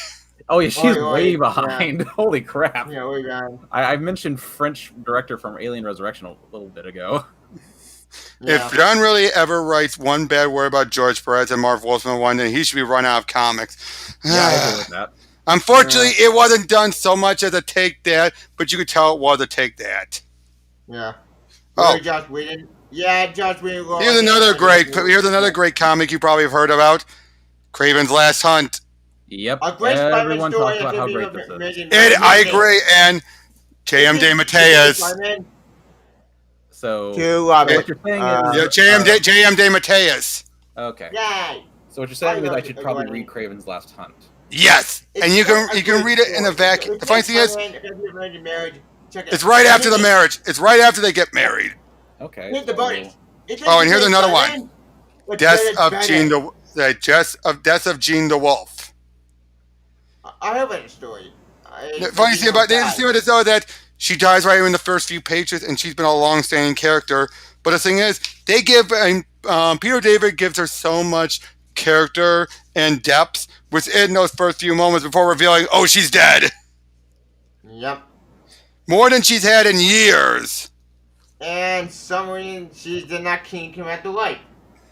Oh yeah, she's way behind. Yeah. Holy crap! Yeah, way behind. I mentioned French director from Alien Resurrection a little bit ago. Yeah. If John really ever writes one bad word about George Perez and Marv Wolfman one, then he should be run out of comics. Yeah, I agree with that. Unfortunately, it wasn't done so much as a take that, but you could tell it was a take that. Yeah. Joss Whedon. Yeah, Joss Whedon. Here's another great comic you probably have heard about. Kraven's Last Hunt. Yep. Everyone talks about how great this is. I agree, and J.M. DeMatteis. So what you're saying is J.M. DeMatteis. Okay. Yay. So what you're saying is I should probably read Kraven's Last Hunt. Yes, and you can read it in a vacuum. The funny thing is, it's right after the marriage. It's right after they get married. Okay. Here's the bonus. And here's another one. Death of Gene the Wolf. I have a story. The funny thing about this is though that she dies right in the first few pages, and she's been a long-standing character. But the thing is, they give Peter David gives her so much character and depth within those first few moments before revealing, she's dead. Yep. More than she's had in years. And some reason she did not come back to life.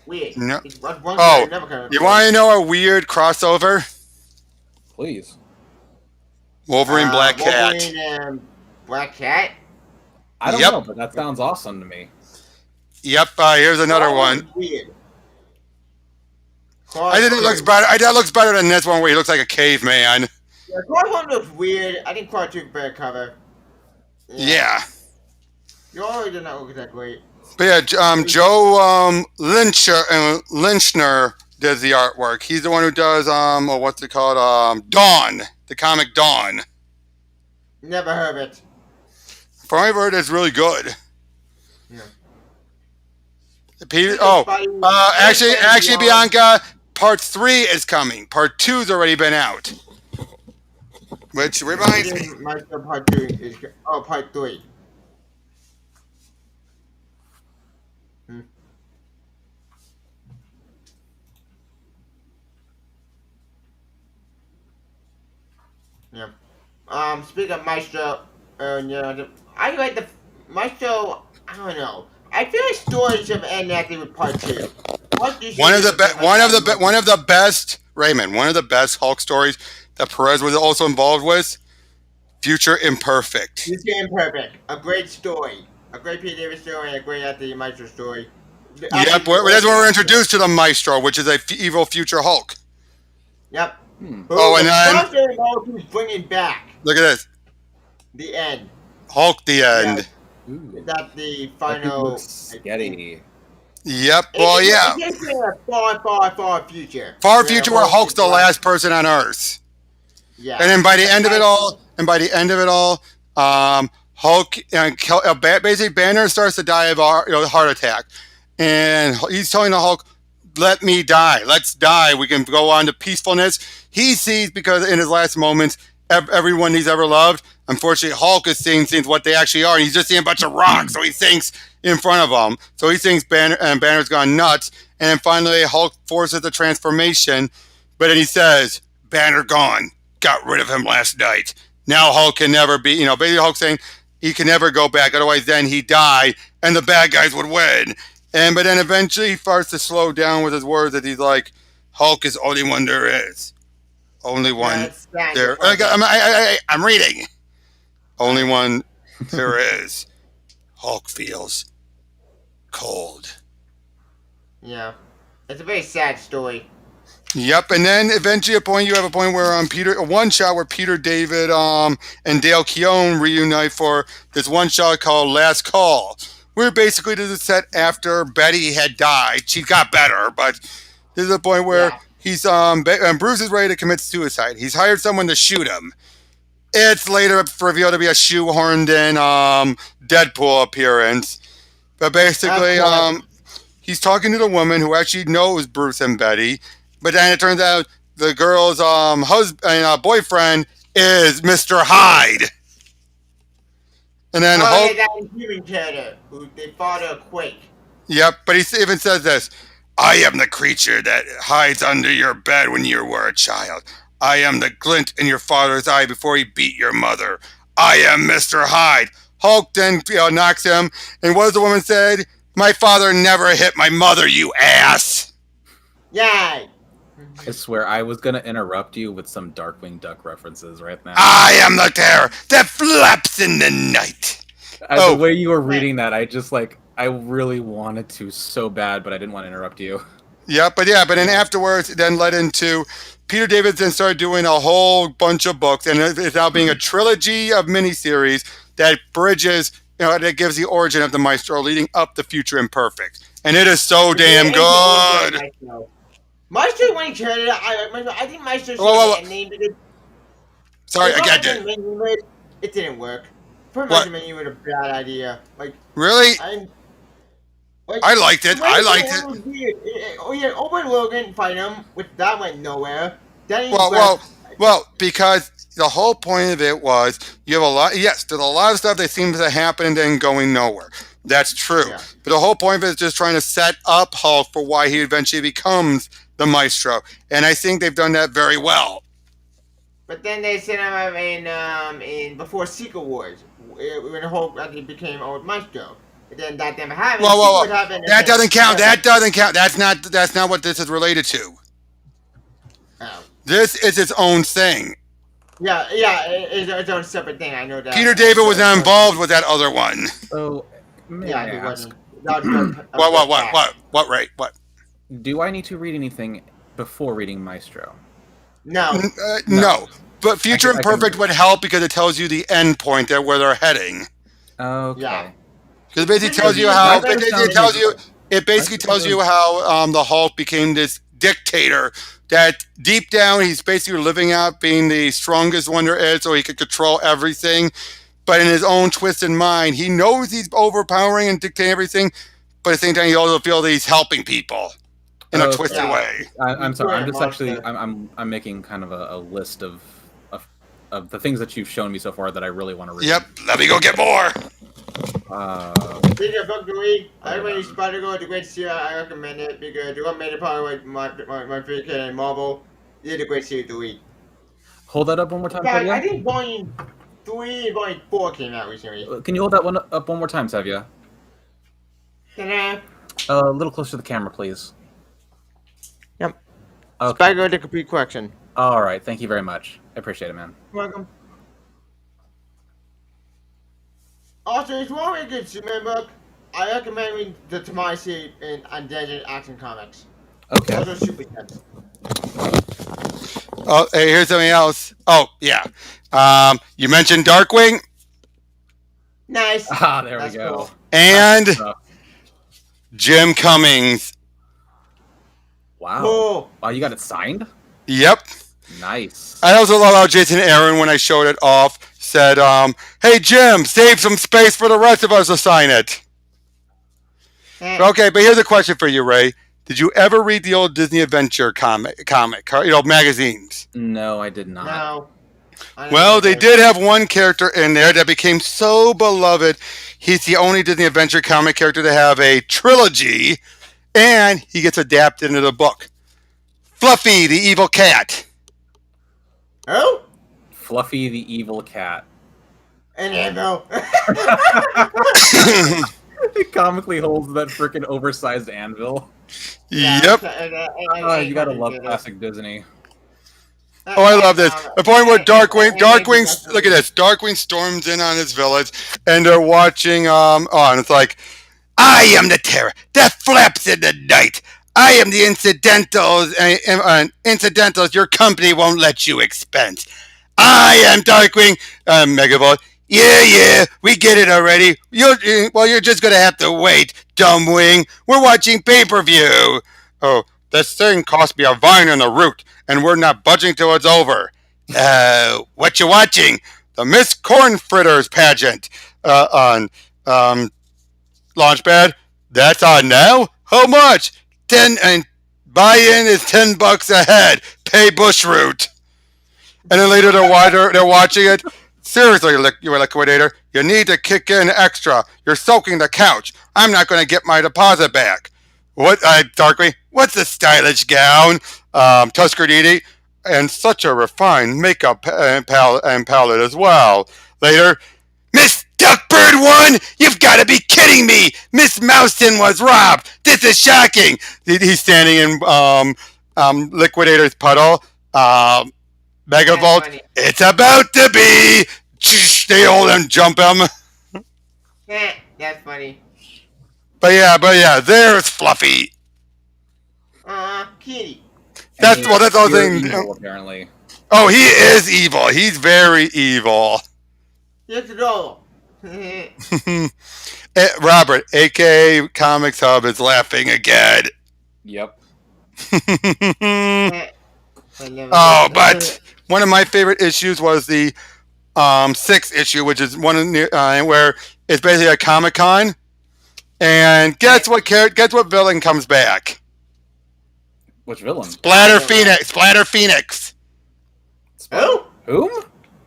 Weird. No. You want to know a weird crossover? Please. Wolverine, Black Cat. Wolverine and Black Cat? I don't know, but that sounds awesome to me. Yep, here's another one. Weird. I think it looks better. That looks better than this one where he looks like a caveman. Yeah, Grodd looks weird. I think Grodd took a better cover. Yeah. You already did not look that great. But yeah, Joe Lynchner does the artwork. He's the one who does what's it called? Dawn, the comic Dawn. Never heard of it. From what I've heard, it's really good. Yeah. Actually, Bianca, part 3 is coming. Part 2's already been out. Which reminds me. Maestro part 2 is part 3. Yeah. Speaking of Maestro, I like the Maestro. I don't know. I feel like stories have ended after with part 2. One of the best Raymond. One of the best Hulk stories that Perez was also involved with. Future Imperfect. Future Imperfect. A great story. A great Peter David story and a great Anthony Maestro story. Yep, that's when we're introduced to the Maestro, which is a evil future Hulk. Yep. Oh, and then Hulk who's bringing back. Look at this. The end. Hulk, the end. Yeah. That's the final. Spaghetti. Yep. Well, yeah. It's a far future. Far future where Hulk's the last person on Earth. Yeah. And then by the end of it all, Hulk basically Banner starts to die of a heart attack, and he's telling the Hulk, "Let me die. Let's die. We can go on to peacefulness." He sees, because in his last moments, everyone he's ever loved. Unfortunately, Hulk is seeing things what they actually are. He's just seeing a bunch of rocks, so he thinks in front of him. So he thinks Banner's gone nuts, and then finally Hulk forces the transformation, but then he says, "Banner gone. Got rid of him last night. Now Hulk can never be," basically Hulk saying he can never go back. Otherwise, then he die, and the bad guys would win. But then eventually he starts to slow down with his words that he's like, "Hulk is only one there is. Only one there." I'm reading. Only one there is. Hulk feels cold. Yeah. It's a very sad story. Yep, and then eventually you have a point where one shot where Peter David and Dale Keown reunite for this one shot called Last Call. Where basically this is set after Betty had died. She got better, but this is a point where he's Bruce is ready to commit suicide. He's hired someone to shoot him. It's later revealed to be a shoehorned in Deadpool appearance. But basically he's talking to the woman who actually knows Bruce and Betty. But then it turns out the girl's boyfriend is Mr. Hyde. And then that human character who they fought a quake. Yep, but he even says this: "I am the creature that hides under your bed when you were a child. I am the glint in your father's eye before he beat your mother. I am Mr. Hyde." Hulk then knocks him, and what does the woman say? "My father never hit my mother, you ass." Yeah. I swear, I was gonna interrupt you with some Darkwing Duck references right now. "I am the terror that flaps in the night." The way you were reading that, I really wanted to so bad, but I didn't want to interrupt you. Yeah, but then afterwards, it then led into Peter David then started doing a whole bunch of books, and it's now being a trilogy of miniseries that bridges, that gives the origin of the Maestro leading up to Future Imperfect. And it is so damn good. Maestro, when he turned it, I think Maestro should named it. Sorry, I got it. It didn't work. For Maestro Menu was a bad idea. Really? I liked it. Open Logan fight him, which that went nowhere. Well, because the whole point of it was you have a lot. Yes, there's a lot of stuff that seems to happen and then going nowhere. That's true. Yeah. But the whole point of it is just trying to set up Hulk for why he eventually becomes the Maestro, and I think they've done that very well. But then they sent him in before Secret Wars when Hulk actually became old Maestro. But then that never happened. That doesn't count. That doesn't count. That's not what this is related to. Oh. This is its own thing. Yeah, it's its own separate thing. I know that. Peter David was not involved with that other one. So, he wasn't. What? Right? What? Do I need to read anything before reading Maestro? No. No. But Future Imperfect would help because it tells you the end point there where they're heading. Okay. Yeah. Because it basically tells you how. It basically tells you how the Hulk became this dictator. That deep down he's basically living out being the strongest one there is, so he could control everything. But in his own twisted mind, he knows he's overpowering and dictating everything. but at the same time, you also feel that he's helping people in a twisted way. I'm sorry. I'm just actually I'm making kind of a list of the things that you've shown me so far that I really want to read. Yep. Let me go get more. Speaking of book to read, everybody Spider-Girl, the great series, I recommend it because the one made it part of my favorite character in Marvel. It's a great series to read. Hold that up one more time. Yeah, I think Volume 3 and Volume 4 came out recently. Can you hold that one up one more time, Savia? Ta-da! A little closer to the camera, please. Yep. Okay. Spider-Girl, the complete collection. All right. Thank you very much. I appreciate it, man. You're welcome. Also, if you want to read a good Superman book, I recommend reading the Tamai series in Undead Action Comics. Okay. Those are super intense. Oh, hey, here's something else. Oh, yeah. You mentioned Darkwing. Nice. There we go. Cool. And Jim Cummings. Wow. Cool. Wow, you got it signed? Yep. Nice. I also love how Jason Aaron, when I showed it off, said, hey, Jim, save some space for the rest of us to sign it. Okay, but here's a question for you, Ray. Did you ever read the old Disney Adventure comic, magazines? No, I did not. No. Well, they did have one character in there that became so beloved. He's the only Disney Adventure comic character to have a trilogy, and he gets adapted into the book. Fluffy, the evil cat. Oh? Fluffy the evil cat. An anvil. He comically holds that freaking oversized anvil. Yep. You gotta love classic Disney. Oh, I love this. The point where Darkwing, look at this. Darkwing storms in on his village, and they're watching, and it's like, I am the terror that flaps in the night. I am the incidentals your company won't let you expense. I am Darkwing, Megavolt. Yeah, we get it already. You're just gonna have to wait, dumbwing. We're watching pay-per-view. Oh, this thing cost me a vine and a root, and we're not budging till it's over. What you watching? The Miss Corn Fritters pageant on Launchpad. That's on now. How much? 10, and buy-in is $10 a head. Pay Bushroot. And then later they're watching it. Seriously, you liquidator, you need to kick in extra. You're soaking the couch. I'm not going to get my deposit back. What, Darkwing? What's a stylish gown? Tuskegee, and such a refined makeup and palette as well. Later, Miss Duckbird won? You've got to be kidding me! Miss Mouston was robbed. This is shocking. He's standing in Liquidator's puddle. Megavolt, it's about to be. They hold him, jump him. That's funny. But yeah, there's Fluffy. Kitty. That's all thing. Apparently. Oh, he is evil. He's very evil. Let's go. Robert, aka Comics Hub, is laughing again. Yep. Oh, but one of my favorite issues was the 6th issue, which is one where it's basically a Comic-Con, and guess what villain comes back? Which villain? Splatter Phoenix. Whom?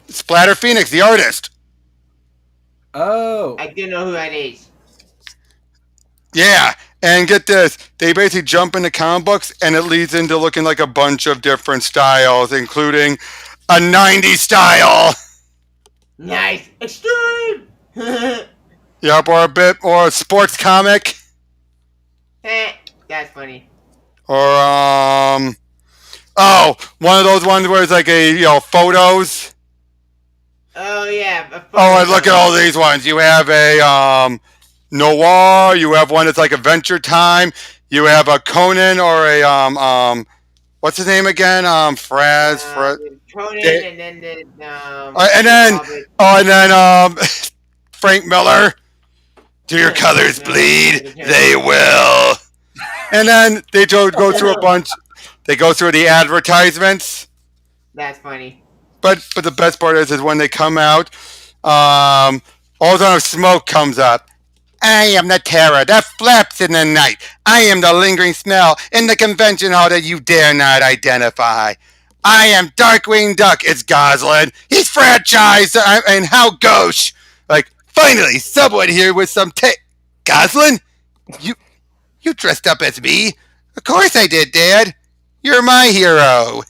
Splatter Phoenix, the artist. Oh. I didn't know who that is. Yeah, and get this. They basically jump into comic books, and it leads into looking like a bunch of different styles, including a 90s style. Nice. Extreme. Yep, or a bit, or a sports comic. That's funny. Or, one of those ones where it's like photos. Oh, yeah. And look at all these ones. You have a, noir. You have one that's like Adventure Time. You have a Conan or a, what's his name again? Conan, and then, Frank Miller. Do your colors bleed? They will. And then they go through a bunch. They go through the advertisements. That's funny. But the best part is when they come out, all the smoke comes up. I am the terror that flaps in the night. I am the lingering smell in the convention hall that you dare not identify. I am Darkwing Duck. It's Goslin. He's franchised, and how gauche. Like, finally, someone here with some Goslin? You dressed up as me? Of course I did, Dad. You're my hero.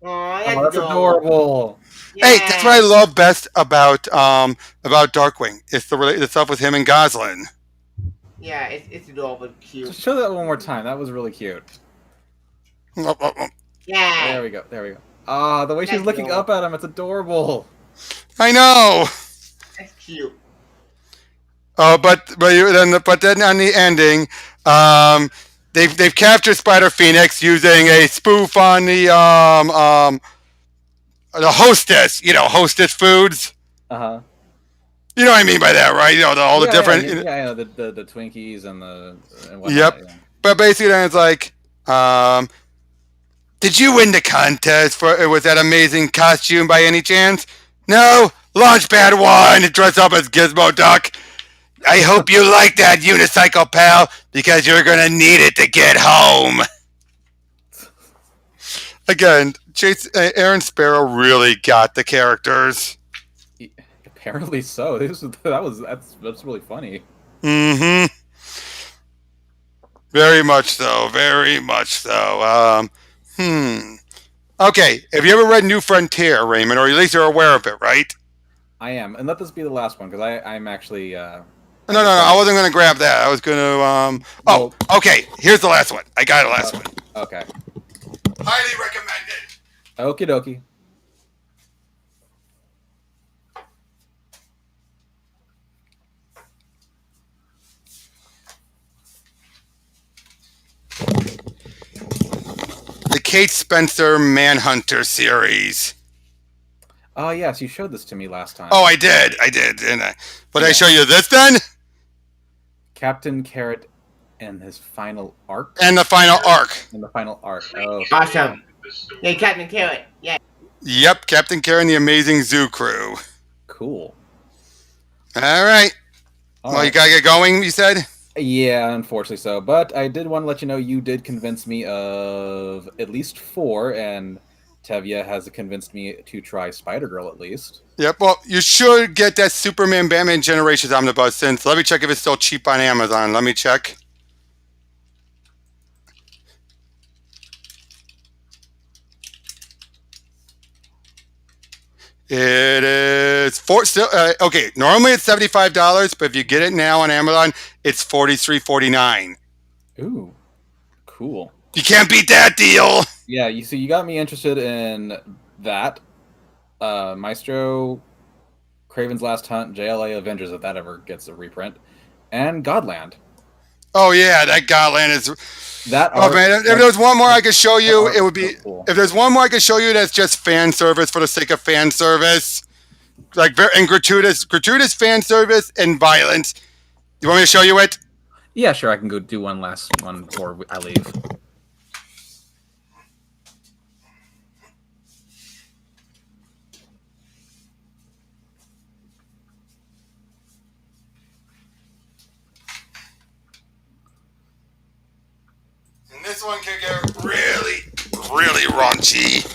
Oh, That's adorable. Yeah. Hey, that's what I love best about Darkwing. It's the stuff with him and Goslin. Yeah, it's adorable, cute. Just show that one more time. That was really cute. Yeah. There we go. Ah, the way she's looking up at him, it's adorable. I know. That's cute. Oh, but then on the ending, they've captured Spider Phoenix using a spoof on the Hostess. Hostess foods. Uh-huh. You know what I mean by that, right? All the different. Yeah, the Twinkies and whatnot. Yep. Yeah. But basically, then it's like, did you win the contest with that amazing costume by any chance? No, Launchpad won. Dressed up as Gizmo Duck. I hope you like that unicycle, pal, because you're gonna need it to get home. Again, Aaron Sparrow really got the characters. Apparently so. That's really funny. Mm-hmm. Very much so. Very much so. Okay. Have you ever read New Frontier, Raymond, or at least you're aware of it, right? I am, and let this be the last one because I'm actually. No. I wasn't going to grab that. I was going to. Okay. Here's the last one. I got the last one. Okay. Highly recommended. Okie dokie. The Kate Spencer Manhunter series. Oh yes, you showed this to me last time. Oh, I did, didn't I? But I show you this then? Captain Carrot and his final arc. And the final arc. Oh. Awesome. Yeah, Captain Carrot. Yeah. Yep, Captain Carrot and the Amazing Zoo Crew. Cool. All right. You gotta get going, you said? Yeah, unfortunately so. But I did want to let you know you did convince me of at least 4, and Tevya has convinced me to try Spider-Girl at least. Yep, well, you should get that Superman Batman Generations Omnibus since. Let me check if it's still cheap on Amazon. Let me check. It is okay. Normally it's $75, but if you get it now on Amazon, it's $43.49. Ooh, cool. You can't beat that deal. Yeah, you got me interested in that. Maestro, Kraven's Last Hunt, JLA Avengers, if that ever gets a reprint, and Godland. Oh yeah, that Gauntlet is. That. Oh man, if there was one more I could show you, it would be. So cool. If there's one more I could show you, that's just fan service for the sake of fan service, and gratuitous fan service and violence. You want me to show you it? Yeah, sure. I can go do one last one before I leave. This one could get really, really raunchy.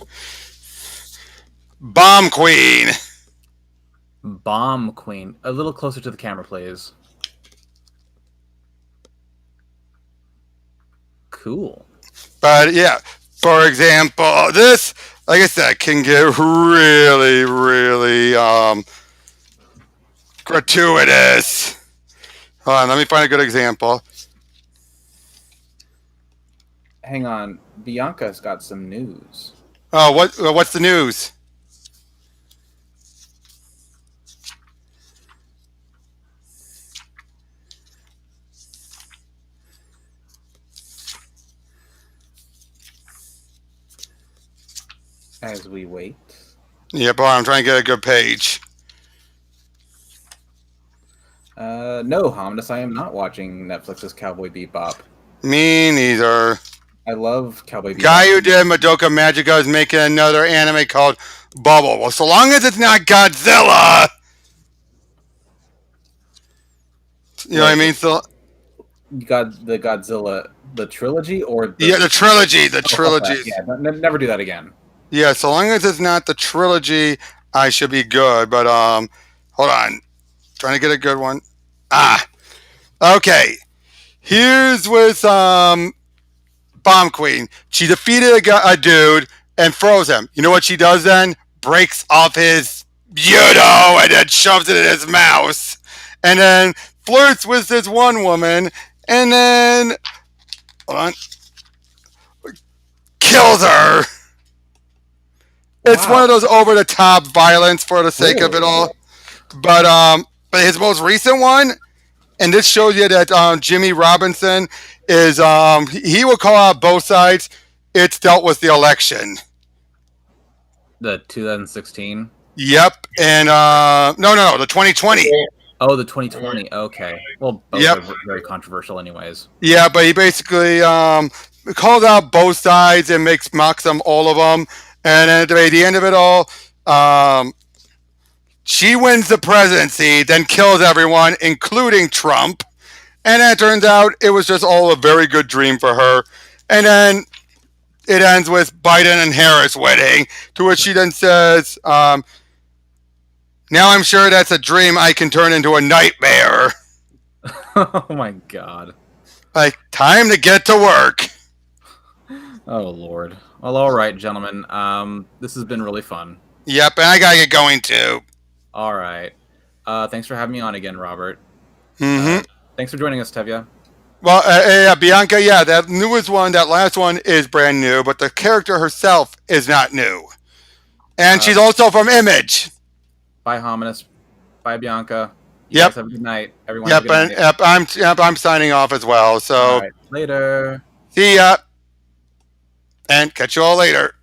Bomb Queen. Bomb Queen. A little closer to the camera, please. Cool. But yeah, for example, this, like I said, can get really, really gratuitous. Hold on, let me find a good example. Hang on, Bianca's got some news. Oh, what's the news? As we wait. Yeah, boy, I'm trying to get a good page. No, Homnus, I am not watching Netflix's Cowboy Bebop. Me neither. I love Cowboy Bebop. Guy who did Madoka Magica is making another anime called Bubble. Well, so long as it's not Godzilla. You know what I mean? So you got the Godzilla, the trilogy, or the trilogy. The trilogy. Yeah, never do that again. Yeah, so long as it's not the trilogy, I should be good. But hold on, trying to get a good one. Okay. Here's with Bomb Queen. She defeated a dude and froze him. You know what she does then? Breaks off his and then shoves it in his mouth. And then flirts with this one woman and then hold on, kills her. It's one of those over the top violence for the sake of it all. But his most recent one, and this shows you that Jimmy Robinson is he will call out both sides. It's dealt with the election. The 2016. Yep, and no, the 2020. Oh, the 2020. Okay, well, both are very controversial, anyways. Yeah, but he basically calls out both sides and mocks them, all of them, and at the end of it all, she wins the presidency, then kills everyone, including Trump. And it turns out it was just all a very good dream for her. And then it ends with Biden and Harris wedding, to which she then says, now I'm sure that's a dream I can turn into a nightmare. Oh my God. Like, time to get to work. Oh, Lord. Well, all right, gentlemen. This has been really fun. Yep, and I gotta get going too. All right. Thanks for having me on again, Robert. Mm-hmm. Thanks for joining us, Tevya. Well, Bianca, yeah, that newest one, that last one is brand new, but the character herself is not new. And she's also from Image. Bye, Hominus. Bye, Bianca. You guys have a good night. Everyone yep, I'm signing off as well. So all right, later. See ya. And catch you all later.